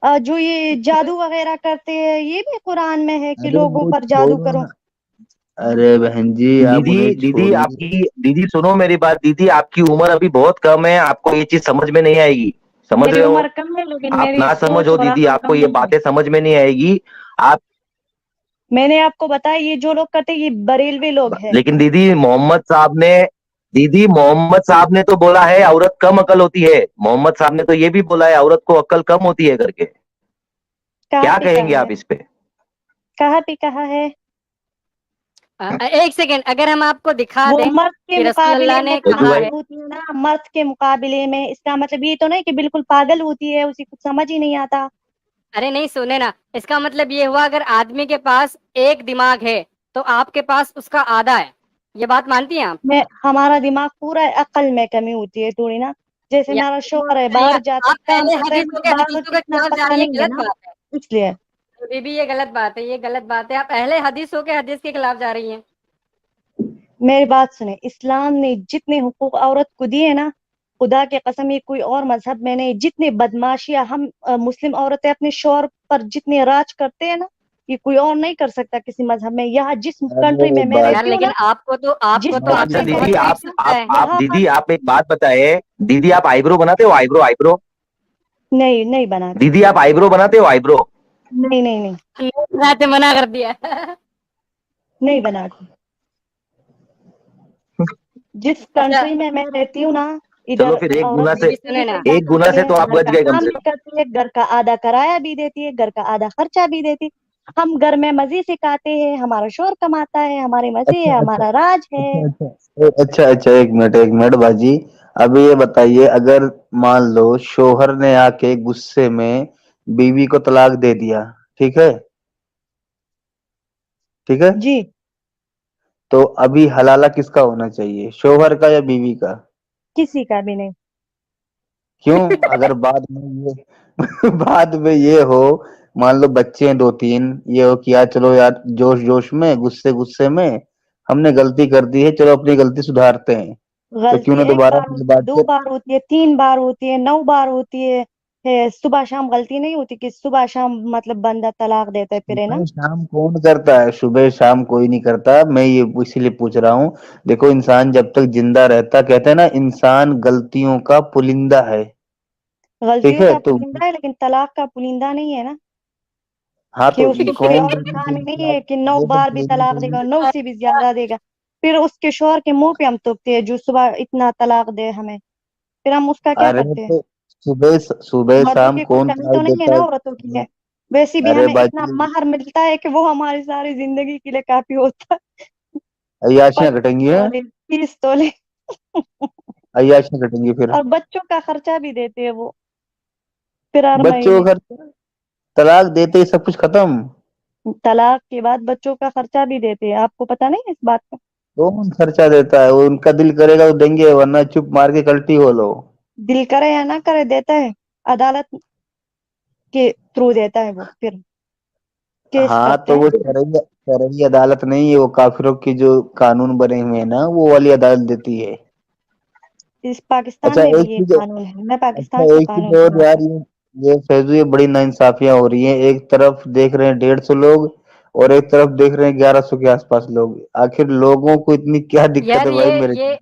जो ये जादू वगैरह करते हैं ये भी कुरान में है कि अरे लोगों वो पर जादू छोड़ो करो। ना। अरे बहन जी आप दीदी उन्हें दीदी छोड़िए। आपकी, दीदी सुनो मेरी बात, दीदी आपकी उम्र अभी बहुत कम है, आपको ये चीज समझ में नहीं आएगी, समझ मेरी रहे उम्र हो? कम है लेकिन आप मेरी ना सोच समझो और दीदी, अक्ल आपको कम ये नहीं है। बातें समझ में नहीं आएगी आप। मैंने आपको बताया ये जो लोग करते हैं ये बरेलवे लोग हैं। लेकिन दीदी मोहम्मद साहब ने, दीदी मोहम्मद साहब ने तो बोला है औरत कम अकल होती है, मोहम्मद साहब ने तो ये भी बोला है औरत को अक्ल कम होती है करके। कहाँ क्या पे कहेंगे कहा है? आप इस पे? कहाँ पे कहा है? एक सेकेंड, अगर हम आपको दिखा वो दें मर्द के कि मुकाबले रसूलुल्लाह में ने फैजू कहा भाई, है, कमजोर होती है ना, मर्द के मुकाबले में, इसका मतलब ये तो नहीं कि बिल्कुल पागल होती है, उसे कुछ समझ ही नहीं आता। अरे नहीं सुने ना, इसका मतलब ये हुआ अगर आदमी के पास एक दिमाग है तो आपके पास उसका आधा है, ये बात मानती हैं आप? मैं हमारा दिमाग पूरा है, अकल में कमी होती है थोड़ी ना। जैसे मेरा यानी शोहर है नहीं, बाहर जाता आप है काम पहले करता है, हदीसों मुझे के बाहर हदीसों का के इतना खिलाफ जा पता रही है, नहीं है गलत ना, बात है। इसलिए। तो बीबी ये गलत बात है, ये गलत बात है, आप पहले हदीसों के हदीस के खिलाफ जा रही हैं। मेरी बात सुने, इस्लाम ने जितने हुकूक औरत को दिए ना, खुदा के कसम ये कोई और मजहब में नहीं। जितने बदमाशियां हम मुस्लिम औरतें अपने शौहर पर जितने राज करते हैं ना, ये कोई और नहीं कर सकता किसी मजहब में। यहाँ जिस कंट्री अरे में मैं यार रहती हूँ लेकिन ना, आपको जिस तो अच्छा आपसे कंट्री में बहुत दीदी, मैं सीख आप रहती हूँ सकता है। आप यहाँ पर दीदी आप एक बात बताए, दीदी आप आईब्रो बनाते हो? आईब्रो आईब्रो नहीं, नहीं बनाती। दीदी आप आईब्रो बनाते हो? आईब्रो नहीं, नहीं, नहीं, रात मना कर दिया। नहीं बनाती। जिस अच्छा कंट्री में मैं रहती हूँ ना, चलो इधर फिर एक औरत गुना से, दीदी बिल्कुल सुने भी ना, नहीं एक गुना करती से है, तो आप घर बच का गए कम काम से भी करती है, घर का आधा किराया भी देती है, घर का आधा खर्चा भी देती है। हम घर में मजे से खाते हैं, हमारा शोर कमाता है, हमारे मजे है, अच्छा अच्छा हमारा राज है। अच्छा अच्छा अच्छा अच्छा, एक मिनट बाजी। अब ये बताइए, अगर मान लो शोहर ने आके गुस्से में बीवी को तलाक दे दिया, ठीक है, ठीक है, जी। तो अभी हलाला किसका होना चाहिए, शोहर का या बीवी का? किसी का भी नहीं। क्यों? अगर बाद में ये बाद में ये हो, मान लो बच्चे हैं दो तीन, ये हो कि यार चलो यार, जोश जोश में, गुस्से गुस्से में हमने गलती कर दी है, चलो अपनी गलती सुधारते हैं, तो क्यों गलती ना एक दोबारा बार ये होती है, बात 2 बार होती है, 3 बार होती है, 9 बार होती है, सुबह शाम गलती नहीं होती कि सुबह शाम मतलब बंदा तलाक देता है फिर, है ना। सुबह शाम कौन करता है? सुबह शाम कोई नहीं करता, मैं ये इसीलिए पूछ रहा हूँ। देखो, इंसान जब तक जिंदा रहता, कहते हैं ना, इंसान गलतियों का पुलिंदा है, ठीक गलतियों है, का तो पुलिंदा है लेकिन तलाक का पुलिंदा नहीं है ना। हाँ, कि तो उसको कोई कौन और काम ही नहीं है कि ये 9 बार भी बताइए तलाक मुझे। देगा, 9 से भी ज्यादा देगा। फिर उसके शोहर के मुंह पे हम थूकते हैं जो सुबह इतना तलाक दे हमें, फिर हम उसका क्या अरे करते हैं। तो सुबह मर्दों शाम की कोई कौन कमी तलाक तो नहीं है देता ना है? औरतों की है। वैसे भी अरे हमें इतना बाजी, महर मिलता है कि वो हमारी सारी जिंदगी के लिए काफी होता है। अय्याशियां 25 घटेंगी है, तोले 30 तोले। अय्याशियां घटेंगी फिर। और बच्चों का खर्चा भी देते हैं वो फिर हर बच्चों महीने। का खर्चा, तलाक देते ही सब कुछ खत्म? तलाक के बाद बच्चों का खर्चा भी देते हैं, आपको पता नहीं है इस बात का। कौन खर्चा देता है? वो उनका दिल करेगा तो देंगे, वरना चुप मार के कल्टी हो लो। दिल करे या ना करे देता है, अदालत के थ्रू देता है वो, फिर केस हाँ, करते तो वो हैं। शरई अदालत नहीं है, वो काफिरों की जो कानून बने हुए हैं ना, वो वाली अदालत देती है। इस पाकिस्तान अच्छा में भी एक ये चीज कानून है, मैं अच्छा पाकिस्तान के एक चीज कानून की और बात यार, कर। ये फैजू, ये बड़ी नाइंसाफियां हो रही हैं। एक तरफ देख रहे हैं 150 लोग, और एक तरफ देख रहे हैं 1100 के आसपास लोग। आखिर लोगों को इतनी क्या दिक्कत यार है भाई मेरे? ये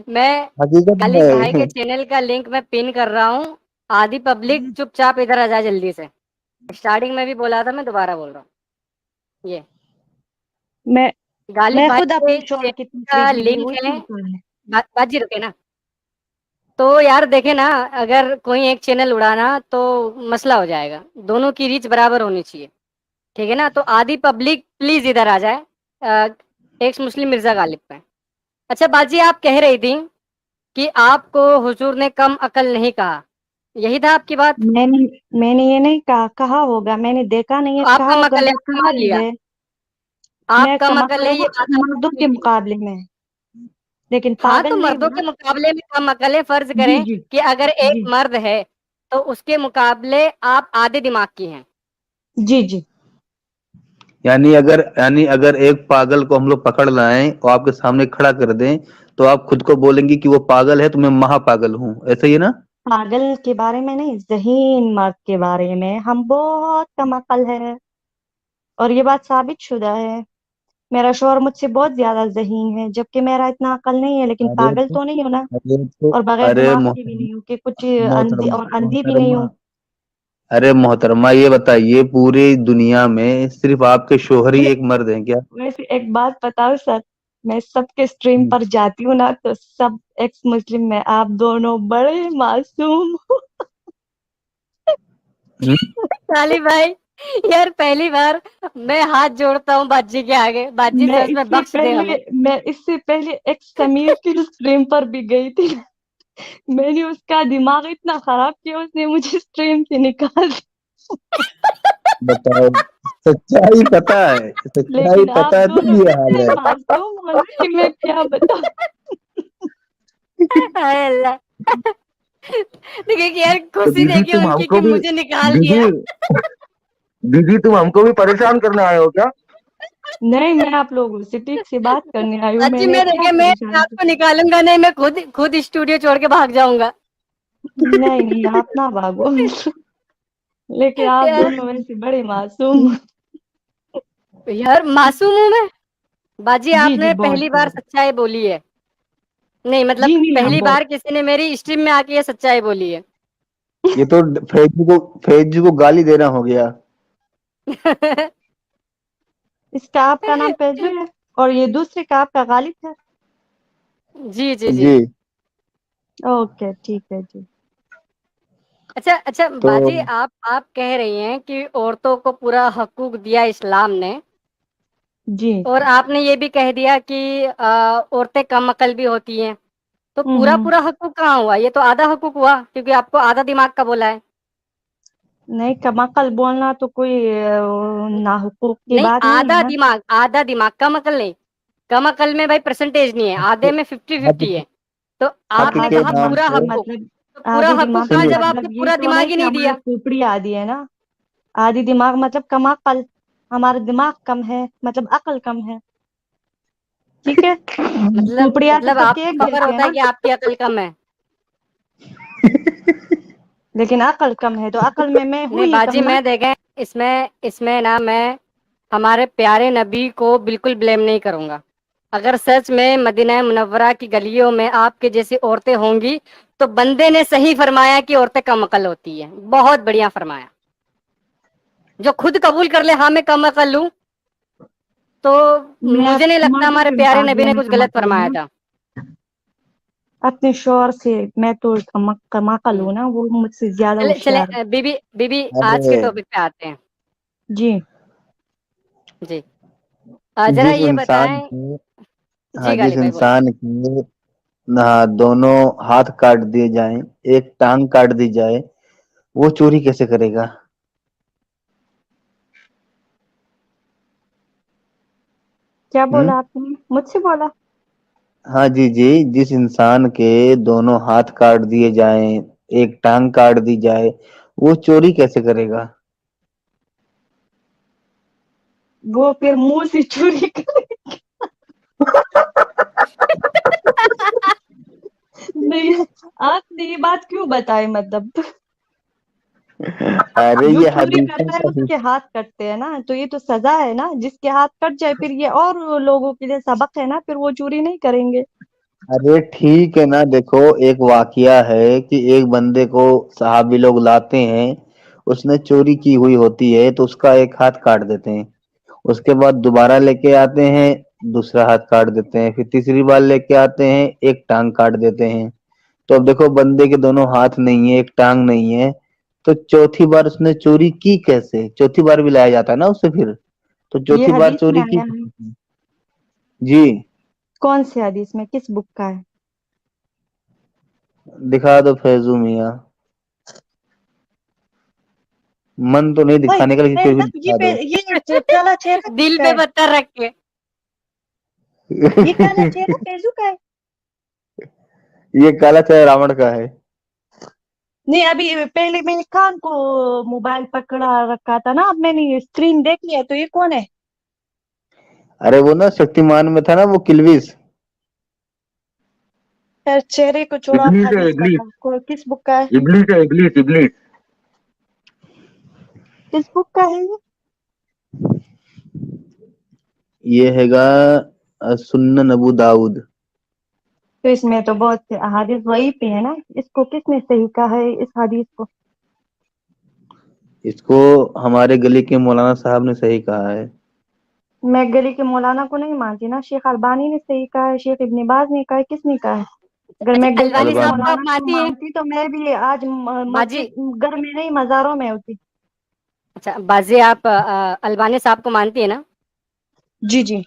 मैं हकीकत गालिब भाई के में। चैनल का लिंक मैं पिन कर रहा हूँ। आधी पब्लिक चुपचाप इधर आ जाए जल्दी से। स्टार्टिंग में भी बोला था, मैं दोबारा बोल रहा हूँ। ये मैं गालिब मैं भाई खुद के अपने शोहर की चैनल तीसरी का बीवी लिंक हूँ, है। इसमें क्या है। बाजी रुके ना। तो यार देखे ना, अगर कोई एक चैनल उड़ाना तो मसला हो जाएगा। दोनों की रीच बराबर होनी चाहिए, ठीक है ना। तो आधी पब्लिक प्लीज इधर आ जाए। एक्स मुस्लिम मिर्जा गालिब पे। अच्छा बाजी, आप कह रही थी कि आपको हुजूर ने कम अकल नहीं कहा, यही था आपकी बात? मैंने मैंने ये नहीं कहा, कहा होगा, मैंने देखा नहीं है, तो आप कहा कम होगा अकल है, तो आपने कहा मान भी लिया। है। आप मैं कम कम अकल अकल है, ये हूँ बात आपने मर्दों मान के ली। मुकाबले में, लेकिन हाँ तो पागल नहीं मर्दों हूँ के ना। मुकाबले में कम अकल है। फर्ज जी, करें जी, कि अगर एक जी, मर्द है तो उसके मुकाबले आप आधे दिमाग की हैं। जी, जी। यानी अगर एक पागल को हम लोग पकड़ लाएं और आपके सामने खड़ा कर दें, तो आप खुद को बोलेंगी कि वो पागल है, तो मैं महापागल हूँ, ऐसा ही है ना? पागल के बारे में नहीं, ज़हीन मर्द के बारे में हम बहुत कम अकल है, और ये बात साबित शुदा है। मेरा शौहर मुझसे बहुत ज्यादा ज़हीन है, जबकि मेरा इतना अकल नहीं है, लेकिन अरे पागल तो तो नहीं हूँ ना। अरे तो और बगैर अरे दिमाग की भी मोहतरमा नहीं हूँ कि कुछ अंधी, मोहतरमा और अंधी भी नहीं मोहतरमा हूँ। अरे मोहतरमा, ये बताइए, पूरी दुनिया में सिर्फ आपके शोहर ही वै- एक मर्द हैं क्या? वैसे एक बात बताओ सर, मैं सबके स्ट्रीम हम्म। पर जाती हूँ ना, तो सब एक्स मुस्लिम में आप दोनों बड़े मासूम हो। हम्म। साली भाई, यार पहली बार मैं हाथ जोड़ता हूँ बाजी के आगे। बाजी मैं सच में इससे बख्श दे पहले हमें। मैं इससे पहले एक्स समीर की स्ट्रीम पर भी गई थी। मैंने उसका दिमाग इतना खराब किया, उसने मुझे स्ट्रीम से निकाल दिया। बताओ, सच्चाई पता है, सच्चाई लेकिन आप पता है, तब दोनों ये हाल इतने है। मासूम हो ना कि मैं क्या बताऊं। हाय अल्लाह। देखिए कि यार तो खुशी दीदी देखिए तुम उनकी हमको कि भी, मुझे निकाल दीदी दिया। दीदी तुम हमको भी परेशान करने आए हो क्या? नहीं, मैं आप लोगों से ठीक से बात करने आई हूँ, बाजी मैंने मैं क्या देखे, मैं परेशान किया? आपको निकालूंगा नहीं, मैं खुद स्टूडियो छोड़ के भाग जाऊंगा। नहीं नहीं, आप ना भागो। लेकिन आप यार, दोनों वैसे बड़े मासूम हो। यार मासूम हूं मैं? बाजी जी जी, आपने बहुत पहली बार बहुत। सच्चाई बोली है। नहीं मतलब जी नहीं, आप पहली बहुत। बार किसी ने मेरी स्ट्रीम में आके ये सच्चाई बोली है। ये तो फैजू को गाली देना हो गया। इसका आपका नाम पैजू है और ये दूसरे का आपका गालिब है। जी जी जी। जी। ओके, ठीक है जी। अच्छा अच्छा तो बाजी, आप कह रही हैं कि औरतों को पूरा हकूक दिया इस्लाम ने, जी। और आपने ये भी कह दिया कि औरतें कम अकल भी होती हैं। तो पूरा हम्म। पूरा हकूक कहाँ हुआ? ये तो आधा हकूक हुआ, क्योंकि आपको आधा दिमाग का बोला है। नहीं, कमाकल बोलना तो कोई नाहुकूक की नहीं, बात नहीं है ना। आधा दिमाग, कम अकल नहीं। कम अकल में भाई परसेंटेज नहीं है, आधे में 50-50 हक है। तो हक आपने के आधे कहा नाम दिमाग पूरा का पे हकूक। मतलब, तो पूरा आधे हकूक दिमाग का कहाँ, सुनिए। जब मतलब आपने ये पूरा तो दिमाग नहीं ही कि नहीं हमारे दिया? खोपड़ी आधी है ना। आधी दिमाग मतलब कम अकल। हमारा दिमाग कम है मतलब अकल कम है। ठीक है। खोपड़ी आती मतलब तो आपको केक फखर देते हैं होता है ना। कि आपकी अकल कम है? लेकिन अकल कम है तो अकल में मैं हूं नहीं ही कम बाजी, ना। मैं देखें, इसमें इसमें ना मैं हमारे प्यारे नबी को बिल्कुल ब्लेम नहीं करूंगा। अगर सच में मदीना मुनव्वरा की गलियों में आपके जैसी औरतें होंगी, तो बंदे ने सही फरमाया कि औरतें कम अकल होती है, बहुत बढ़िया फरमाया। जो खुद कबूल कर ले हाँ मैं कम अकल हूं, तो मैं मुझे नहीं लगता मौजू हमारे के प्यारे नबी मुकाबले ने में कुछ कम गलत अकल हूँ फरमाया ना। था। अपने शोर से मैं तो कम अकल हूँ ना, वो मुझसे ज्यादा चले चले होशियार है। बीबी बीबी, आज के अरे टॉपिक पे आते हैं। जी। जी। जरा जिस ये इंसान बताएं। की हाँ, जी जिस गाली भाई बोले। इंसान की दोनों हाथ काट दिए जाएं, एक टांग काट दी जाए, वो चोरी कैसे करेगा? क्या हम्म। बोला आपने, मुझसे बोला? हाँ जी जी, जिस इंसान के दोनों हाथ काट दिए जाएं, एक टांग काट दी जाए, वो चोरी कैसे करेगा? वो फिर मुंह से चोरी कर। नहीं, आपने ये बात क्यों बताई मतलब? अरे जो ये चोरी हदीसों करता है का उसके हाथ कटते हैं ना, तो ये तो सजा है ना, जिसके हाथ कट जाए फिर ये और लोगों के लिए सबक है ना, फिर वो चोरी नहीं करेंगे। अरे ठीक है ना, देखो एक वाकया है कि एक बंदे को सहाबी लोग लाते हैं, उसने चोरी की हुई होती है तो उसका एक हाथ काट देते हैं। उसके बाद दोबारा लेके आते हैं, दूसरा हाथ काट देते हैं, फिर तीसरी बार लेके आते हैं, एक टांग काट देते हैं। तो अब देखो बंदे के दोनों हाथ नहीं है, एक टांग नहीं है, तो चौथी बार उसने चोरी की कैसे? चौथी बार भी लाया जाता है ना उससे फिर, तो ये चौथी बार हदीस में चोरी की आया है? कैसे? जी। कौन से हदीस में, किस बुक का है? दिखा दो फैजू मियाँ, मन तो नहीं ओए, दिखाने का, लेकिन फिर भी ये दिखा पे दो। ये काला चेहरा दिल किसका पे है? पत्थर रख के। ये काला चेहरा पेजू का है? ये काला चाय रावण का है। नहीं, अभी पहले मैंने कान को मोबाइल पकड़ा रखा था ना, अब मैंने स्क्रीन देख लिया, तो ये कौन है? अरे वो ना शक्तिमान में था ना वो किल्विस। यार चेहरे को छोड़ो, आप इबलीस है, हदीस इबलीस। बताओ, किस बुक का है? इबलीस है, इबलीस, इबलीस। किस बुक का है ये? ये हैगा सुन्नन अबू दाऊद। तो इसमें तो बहुत से अहादीस वही पे है ना, इसको किसने सही कहा है इस हदीस को? इसको हमारे गली के मौलाना साहब ने सही कहा है। मैं गली के मौलाना को नहीं मानती ना, शेख अलबानी ने सही कहा है, शेख इब्न बाज ने कहा है, किसने कहा है? अगर अच्छा, मैं गली अलवानी के साहब अलबानी। को आप मौलाना को मानती हैं? मानती तो मैं भी आज बाजी, मस्जिद घर में नहीं मजारों में होती। अच्छा बाजी, आप अलवानी साहब को मानती है ना? जी जी।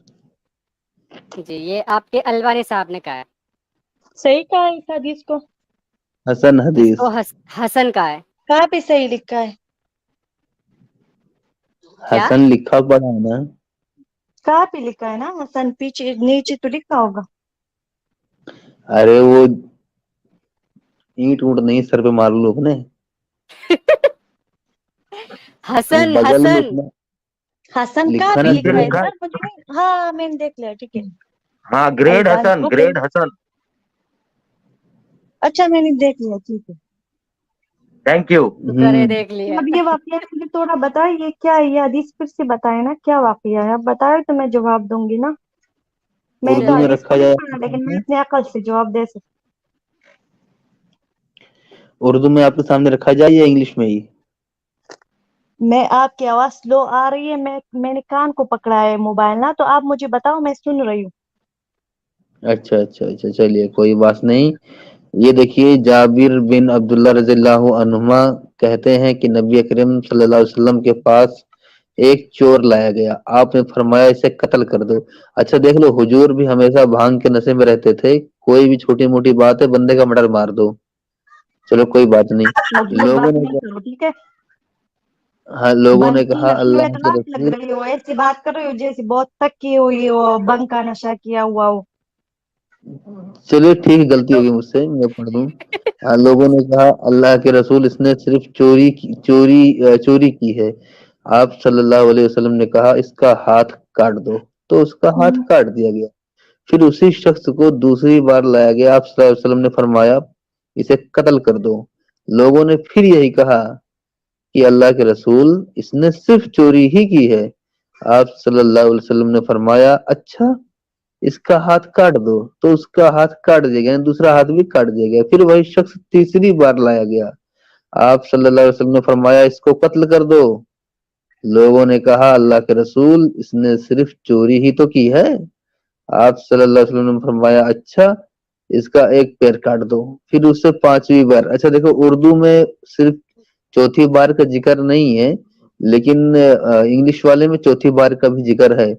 जी, ये आपके अलवानी साहब ने कहा है। सही कहा है इस हदीस को? हसन इसको हदीस। हसन कहा है। कहाँ पे सही लिखा है? क्या? हसन लिखा पड़ा है ना। कहाँ पे लिखा है ना हसन, पीछे नीचे तो लिखा होगा। अरे वो ईंट ऊंट नहीं सर पे मार लो अपने, हसन बगल में हसन। लिखना। हसन का लिखा भी ना लिखा नीचे है सर। लिखा सर, मुझे नहीं, हाँ मैंने देख लिया, ठीक है। हाँ, grade Hasan, okay, grade Hasan. अच्छा मैंने देख लिया, ठीक है। Thank you. करे देख लिया। अब ये वाकया मुझे थोड़ा बताइए, ये क्या है, ये हदीस फिर से बताए ना, क्या वाकया है, आप बताए तो मैं जवाब दूंगी ना। मैंने तो उर्दू में हदीस को रखा नहीं जाए, पढ़ा, लेकिन मैं अपने अकल से जवाब दे सकती उर्दू में आपके सामने रखा जाए या इंग्लिश में ही? हूँ। मैं आपकी आवाज स्लो आ रही है, मैंने कान को पकड़ा है मोबाइल ना, तो आप मुझे बताओ, मैं सुन रही हूँ। अच्छा अच्छा अच्छा, चलिए कोई बात नहीं। ये देखिए, जाबिर बिन अब्दुल्ला रज़ियल्लाहु अन्हुमा कहते हैं कि नबी अकरम सल्लल्लाहु अलैहि वसल्लम के पास एक चोर लाया गया, आपने फरमाया इसे कत्ल कर दो। अच्छा देख लो, हुजूर भी हमेशा भांग के नशे में रहते थे, कोई भी छोटी मोटी बात है बंदे का मर्डर मार दो। चलो कोई बात नहीं। मजबूत लोगों बात ने नहीं करो, ठीक है। हाँ, लोगों ने बंकी कहा नशे में अल्लाह तो के आप लग रसूल। रही हो, ऐसी बात कर रही हो जैसे बहुत तक की हुई हो, बंक का नशा किया हुआ हो। चलिए ठीक है, गलती होगी मुझसे, मैं पढ़ दूं। हाँ, लोगों ने कहा अल्लाह के रसूल, इसने सिर्फ चोरी की है। आप सल्लल्लाहु अलैहि वसल्लम ने कहा इसका हाथ काट दो, तो उसका हाथ हम्म। काट दिया गया। फिर उसी शख्स को दूसरी बार लाया गया, आप सल्लल्लाहु अलैहि वसल्लम ने फरमाया इसे कत्ल कर दो। लोगों ने फिर यही कहा कि अल्लाह के रसूल, इसने सिर्फ चोरी ही की है। आप सल्लल्लाहु अलैहि वसल्लम ने फरमाया अच्छा, इसका हाथ काट दो, तो उसका हाथ काट दिया गया, दूसरा हाथ भी काट दिया गया। फिर वही शख्स तीसरी बार लाया गया, आप सल्लल्लाहु अलैहि वसल्लम ने फरमाया इसको कत्ल कर दो। लोगों ने कहा अल्लाह के रसूल, इसने सिर्फ चोरी ही तो की है। आप सल्लल्लाहु अलैहि वसल्लम ने फरमाया अच्छा, इसका एक पैर काट दो। फिर उससे पांचवी बार, अच्छा देखो उर्दू में सिर्फ चौथी बार का जिक्र नहीं है, लेकिन इंग्लिश वाले में चौथी बार का भी जिक्र है।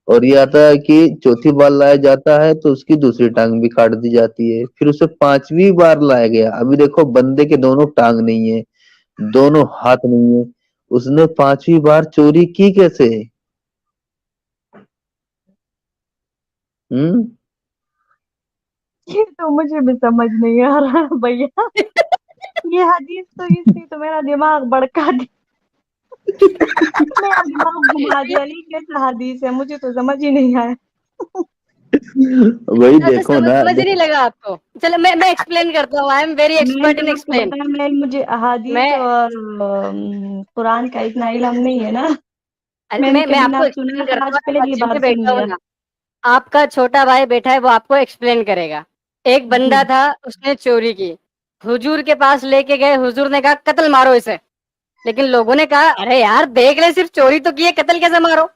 और ये आता है कि चौथी बार लाया जाता है तो उसकी दूसरी टांग भी काट दी जाती है। फिर उसे पांचवी बार लाया गया, अभी देखो बंदे के दोनों टांग नहीं है, दोनों हाथ नहीं है, उसने पांचवी बार चोरी की कैसे? हम्म। ये तो मुझे भी समझ नहीं आ रहा भैया। ये हदीस तो, इसने तो मेरा दिमाग भड़का दिया, मेरा दिमाग घुमा दिया। ये कैसा हदीस है, मुझे तो समझ ही नहीं आया। वही अच्छा, देखो समझ ना, समझ नहीं देखो लगा आपको? चलो मैं एक्सप्लेन करता हूँ। आई एम वेरी मैंने एक्सपर्ट तो इन आपको एक्सप्लेन। बताया, मुझे अहादीस मैं और कुरान का इतना इल्म नहीं है ना। अरे मैंने मैं कभी ना आपको सुना एक्सप्लेन था, करता आज हूँ। आप पहली जिम बार पे सुन बैठा हो लिया। ना, आपका छोटा भाई बैठा है, वो आपको एक्सप्लेन करेगा। एक बंदा जी। था, उसने चोरी की, हुजूर के पास लेके गए, हुजूर ने कहा कत्ल मारो इसे। लेकिन लोगों ने कहा अरे यार देख ले, सिर्फ चोरी तो की है, कत्ल कैसे मारो?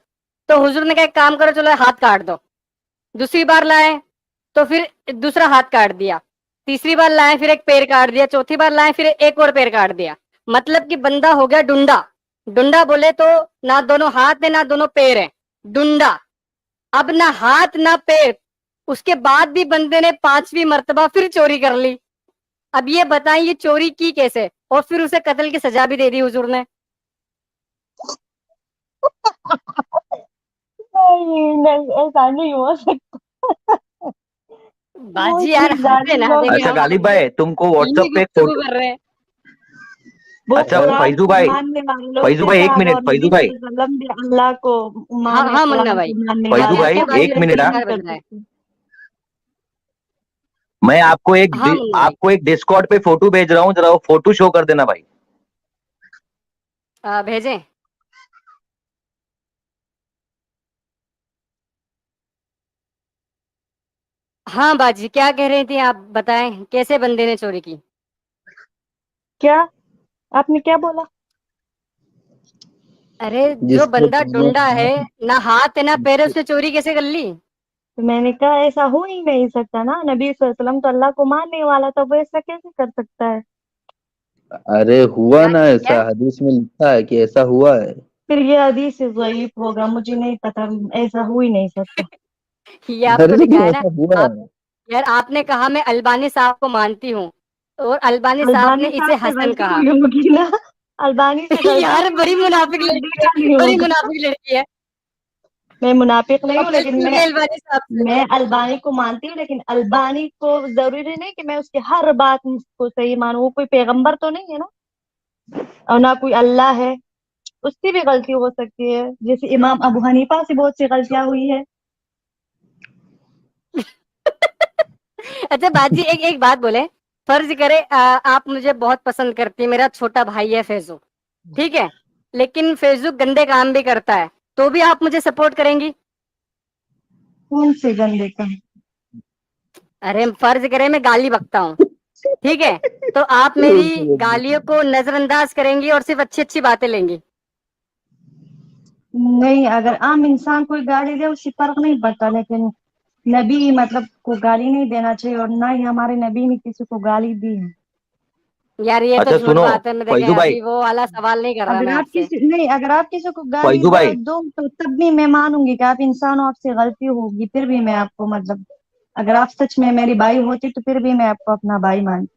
तो हुजूर ने कहा एक काम करो, चलो हाथ काट दो। दूसरी बार लाए तो फिर दूसरा हाथ काट दिया। तीसरी बार लाए फिर एक पैर काट दिया। चौथी बार लाए फिर एक और पैर काट दिया। मतलब कि बंदा हो गया डुंडा। डुंडा बोले तो ना दोनों हाथ है ना दोनों पैर है, डुंडा। अब ना हाथ ना पैर, उसके बाद भी बंदे ने पांचवी मर्तबा फिर चोरी कर ली। अब ये बताएं ये चोरी की कैसे? और फिर उसे कत्ल की सजा भी दे दी हुजूर ने। नहीं नहीं, ऐसा नहीं हो सकता। वो बाजी यार इतने हंसे जालिम ना, लोग देखिए अच्छा हैं, हम गालिब भाई, तुमको इल्मी व्हाट्सएप पे एक गुफ्तगू फोटो। कर रहे हैं। वो अच्छा कुरान फैजू को भाई, मानने वाले लोग फैजू थे भाई एक साहब, मिनट, और फैजू नबी भाई, सल्लल्लाहु अलैहि वसल्लम भी अल्लाह को हाँ माने, हाँ मुन्ना कुरान भाई, को मानने फैजू क्या वाले भाई थे, क्या वो बाजी एक आपको मिनट। ऐसे हाँ, नहीं क्या कर बज रहा है? सकते। मैं आपको एक हाँ मुन्ना भाई, आपको एक डिस्कॉर्ड पे फोटो भेज रहा हूँ, जरा वो फोटो शो कर देना भाई। भेजें? हाँ बाजी, क्या कह रही थी आप? बताएं कैसे बंदे ने चोरी की? क्या आपने क्या बोला? अरे जो जिसके बंदा दोनों डुंडा है, हाथ, ना हाथ है ना पैर है, उसने चोरी कैसे कर ली? तो मैंने कहा ऐसा हो ही नहीं सकता ना, नबी सल्लल्लाहु अलैहि वसल्लम तो अल्लाह को मानने वाला था, वो ऐसा कैसे कर सकता है? अरे हुआ क्या ना क्या? ऐसा, हदीस में लिखा है कि ऐसा हुआ है। फिर ये हदीस ज़ईफ होगा, मुझे नहीं पता, ऐसा हो ही नहीं सकता। ये आप तो अरे लिखा नहीं, है ना। ऐसा हुआ आप है। यार, आपने कहा मैं अलबानी साहब को मानती हूँ, और अलबानी साहब ने अल्बानी इसे साहब से हसन गलती कहा। हुई होगी ना, अल्बानी से गलती यार हुई बड़ी होगी, मुनाफिक उसने लड़की है, देखा नहीं बड़ी होगा। मुनाफिक लड़की है। मैं मुनाफिक नहीं हूँ, अपने लेकिन पूछे अलबानी साहब से। मैं अल्बानी को मानती हूँ, लेकिन अल्बानी को जरूरी नहीं कि मैं उसकी हर बात को सही मानूं, वो कोई पैगंबर तो नहीं है ना, और ना कोई अल्लाह है, उससे भी गलती हो सकती है, जैसे इमाम अबू हनीफा से बहुत सी गलतियां हुई है। अच्छा बाजी, एक एक बात बोले, फर्ज करे आप मुझे बहुत पसंद करती है, मेरा छोटा भाई है फैजू, ठीक है, लेकिन फैजू गंदे काम भी करता है, तो भी आप मुझे सपोर्ट करेंगी? कौन से गंदे का? अरे फर्ज करे मैं गाली बकता हूँ, ठीक है, तो आप मेरी गालियों को नजरअंदाज करेंगी और सिर्फ अच्छी अच्छी बातें लेंगी? नहीं, अगर आम इंसान कोई गाली दे उससे फर्क नहीं पड़ता, लेकिन नबी मतलब को गाली नहीं देना चाहिए, और ना ही हमारे नबी ने किसी को गाली दी है। यार ये तो अच्छा झूठ सुनो बात है, मैं देखें फैजू भाई, अभी वो वाला सवाल नहीं कर रहा अगर मैं आप आपसे। किसी नहीं, अगर आप किसी को गाली फैजू भाई, दो तो तब भी मैं मानूंगी कि आप इंसान हो, आपसे गलती होगी, फिर भी मैं आपको मतलब, अगर आप सच में मेरी भाई होती तो फिर भी मैं आपको अपना भाई मानती,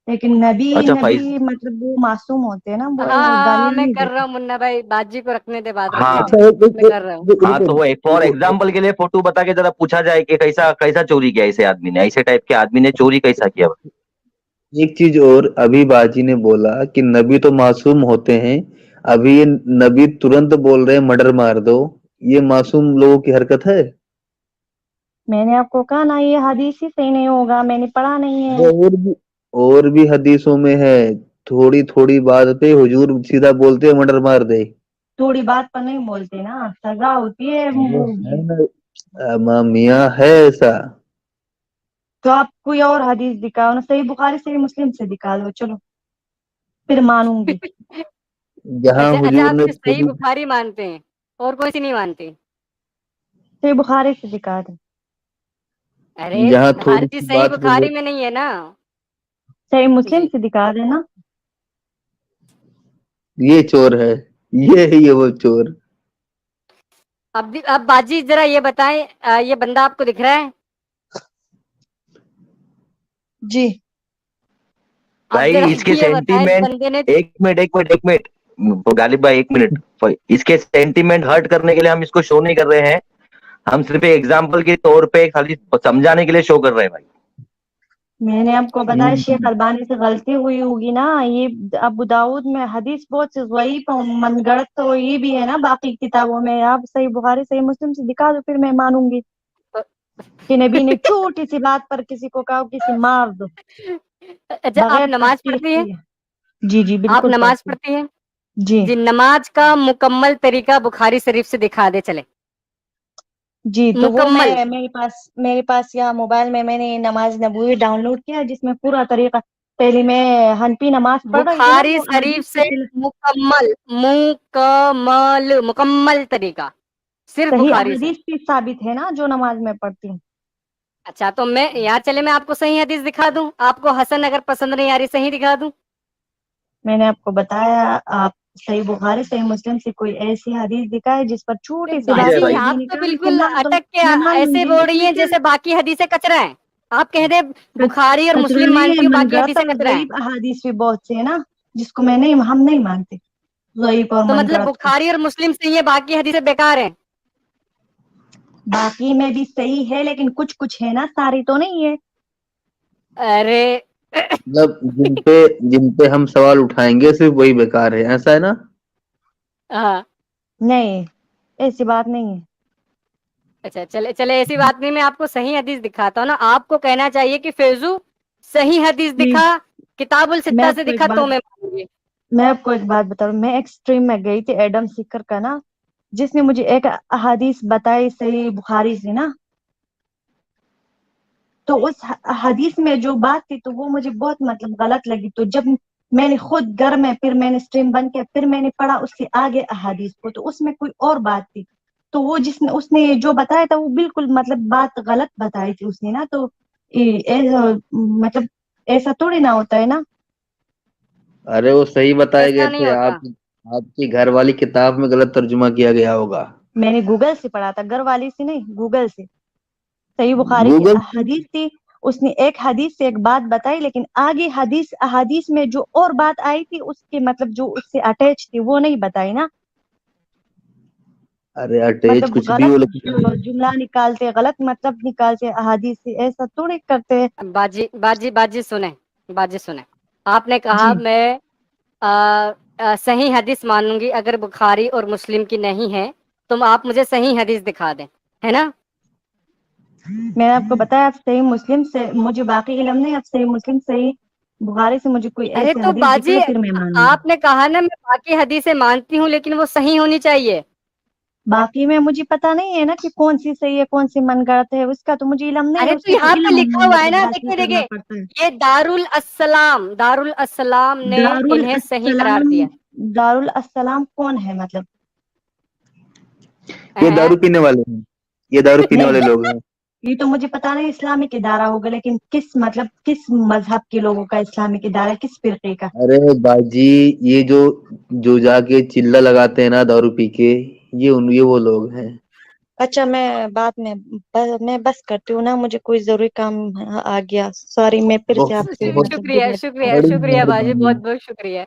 लेकिन नबी अच्छा फैज नबी मतलब वो मासूम होते हैं ना, हाँ वो हाँ, गालियां मैं नहीं कर रहा देते। हूँ मुन्ना भाई, बाजी को रखने दे, बात रखने हाँ दे, अच्छा मैं कर रहा हूँ। हाँ, तो वो एक फॉर एग्जाम्पल के लिए फोटो बता के जरा पूछा जाए कि कैसा कैसा चोरी किया इसे आदमी ने, ऐसे टाइप के आदमी ने चोरी कैसा किया? एक चीज और, अभी बाजी ने बोला कि नबी तो मासूम होते हैं, अभी ये नबी तुरंत बोल रहे हैं मर्डर मार दो, ये मासूम लोगों की हरकत है? मैंने आपको कहा ना, ये हदीस ही सही नहीं होगा, मैंने पढ़ा नहीं वो है। और भी हदीसों में है, थोड़ी थोड़ी बात पे हुजूर सीधा बोलते हैं मर्डर मार दे। थोड़ी बात पर नहीं बोलते ना, सजा होती है वो वो। है ना, मियाँ है ऐसा। तो आप कोई और हदीस दिखाओ ना, सही बुखारी सही मुस्लिम से दिखा दो, चलो फिर मानूंगी। जहाँ अच्छा अच्छा, हुजूर आप ने सिर्फ सही खुद, बुखारी मानते हैं और कोई सी नहीं मानते? सही बुखारी से दिखा दो। अरे जहाँ हर थोड़ी चीज सी सही बात बुखारी में नहीं है ना। सही मुस्लिम जी, से दिखा देना। ये चोर है, ये है ये वो चोर। अब बाजी जरा ये बताएं, ये बंदा आपको दिख रहा है? जी। अब जरा भाई इसके ये बताएं, इस सेंटीमेंट, बंदे ने एक मिनट वो गालिब भाई, एक मिनट, इसके सेंटीमेंट हर्ट करने के लिए हम इसको शो नहीं कर रहे हैं, हम सिर्फ एग्जाम्पल के तौर पे खाली समझाने के लिए शो कर रहे हैं भाई। मैंने आपको बताया शेख हम्म, अलबानी से गलती हुई होगी ना, ये अबू दाऊद में हदीस बहुत सी ज़ईफ और मनगढ़ंत तो ये भी है ना, बाकी किताबों में आप सही बुखारी सही मुस्लिम से दिखा दो, फिर मैं मानूंगी कि नबी ने छोटी सी बात पर किसी को कहा किसी मार दो अच्छा, आप बगैर नमाज तफ्तीश पढ़ती हैं? किए। जी जी आप बिल्कुल नमाज पढ़ती हूँ। पढ़ती हैं? जी जी, नमाज का मुकम्मल तरीका बुखारी शरीफ से दिखा दे चले। जी, तो वो मुकम्मल। मैं मेरे पास यहाँ मोबाइल में मैंने नमाज नबूवी डाउनलोड किया, जिसमें पूरा तरीका, पहले मैं हनफी नमाज पढ़ रही थी ना, बुखारी वो शरीफ अहदीस से से मुकम्मल, मुकम्मल तरीका सिर्फ सही बुखारी से। अहदीस भी साबित है ना जो नमाज में पढ़ती हूँ। अच्छा, तो मैं यार चले मैं आपको सही हदीस दिखा दूं, आपको हसन अगर पसंद नहीं आ रही सही दिखा दूं? मैंने आपको बताया, आप सही बुखारी सही मुस्लिम से कोई ऐसी हदीस दिखाए जिस पर अरे छोटी सी ठीक बात है बाजी, पर भाई, नबी आप ने तो कहा कि बिल्कुल मार दो, अटक के मैं मान ऐसे लूंगी, बोल रही इसमें हैं क्या जैसे बाकी हदीसें कचरा है। आप कह दे क- बुखारी और कचरा मुस्लिम नहीं है, मानती हो, बाकी मनगढ़ंत हदीसें और कचरा है। ज़ईफ अहादीस भी बहुत से है ना, जिसको मैं नहीं, हम नहीं मानते ज़ईफ और तो मतलब मनगढ़ंत को। बुखारी और मुस्लिम सही है, बाकी हदीसें बेकार है? बाकी में भी सही है, लेकिन कुछ कुछ है ना, सारी तो नहीं है। अरे मतलब जिन पे हम सवाल उठाएंगे सिर्फ वही बेकार है, ऐसा है ना? हाँ, नहीं, ऐसी बात नहीं है। अच्छा चले चले, ऐसी बात नहीं, मैं आपको सही हदीस दिखाता हूँ ना, आपको कहना चाहिए कि फैजू सही हदीस जी, दिखा, किताबुल मैं सित्ता से आपको एक दिखा तो बात मैं मानूंगी। मैं आपको एक बात बता रहा हूँ, मैं एक स्ट्रीम में गई थी एडम सीकर का ना, जिसने मुझे एक हदीस बताई सही बुखारी से ना, तो उस हदीस में जो बात थी तो वो मुझे बहुत मतलब गलत लगी, तो जब मैंने खुद घर में फिर मैंने स्ट्रीम बंद किया, फिर मैंने पढ़ा उसके आगे अहादीस को, तो उसमें कोई और बात थी, तो वो जिसने उसने जो बताया था वो बिल्कुल मतलब बात गलत बताई थी उसने ना, तो मतलब ऐसा थोड़ी ना होता है ना। अरे वो सही बताए गए ऐसा नहीं थे, होता। आपकी घर वाली किताब में गलत तर्जुमा किया गया होगा। मैंने गूगल से पढ़ा था, घर वाली से नहीं, गूगल से। सही बुखारी की गूगल। हदीस थी, उसने एक हदीस से एक बात बताई, लेकिन आगे हदीस में जो और बात आई थी उसके मतलब जो उससे अटैच थी वो नहीं बताई ना, अरे अटैच मतलब कुछ भी गलत हो, लेकिन जुमला निकालते, गलत मतलब निकालते अहादीस से, ऐसा थोड़ी करते हैं। बाजी बाजी बाजी सुने, बाजी सुने, आपने कहा जी मैं सही हदीस मानूंगी अगर बुखारी और मुस्लिम की नहीं है, तो आप मुझे सही हदीस दिखा दें, है ना? मैंने आपको बताया, आप सही मुस्लिम से मुझे बाकी इल्म नहीं, आप सही मुस्लिम सही बुखारी से मुझे कोई अरे ऐसी तो हदीस बाजी, दिखाए फिर मैं मानूंगी। आपने कहा ना मैं बाकी हदीसें मानती हूँ, लेकिन वो सही होनी चाहिए। बाकी में मुझे पता नहीं है ना कि कौन सी सही है कौन सी मनगढ़ंत है, उसका तो मुझे इल्म नहीं है, अरे तो उसके तो यहाँ पे लिखा इल्म हुआ है मतलब ना, हासिल देखिए करना देखिए, पड़ता है। ये दारुल अस्सलाम ने दारुल इन्हें सही करार अस्सलाम, दिया। दारुल अस्सलाम कौन है मतलब? ये दारू हैं? पीने वाले हैं, ये दारू पीने वाले नहीं, लोग हैं। ये तो मुझे पता नहीं इस्लामिक इदारा होगा, लेकिन किस मतलब किस मजहब के लोगों का इस्लामिक इदारा है, किस फिरके का? अरे बाजी, ये जो जो जाके चिल्ला लगाते हैं ना दारू पी के, ये वो लोग हैं। अच्छा, मैं बाद में मैं बस करती हूँ ना, मुझे कोई जरूरी काम आ गया, सॉरी, मैं फिर से बहुत आपसे बहुत मतलब शुक्रिया शुक्रिया बड़ी शुक्रिया बाजी, मेहरबानी, बहुत बहुत शुक्रिया,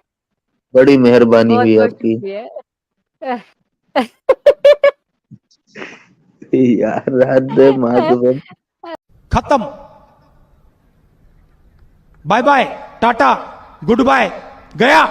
बड़ी मेहरबानी बहुत हुई बहुत आपकी। शुक्रिया। यार हद है मासूम। खत्म, bye bye, tata, goodbye, गया।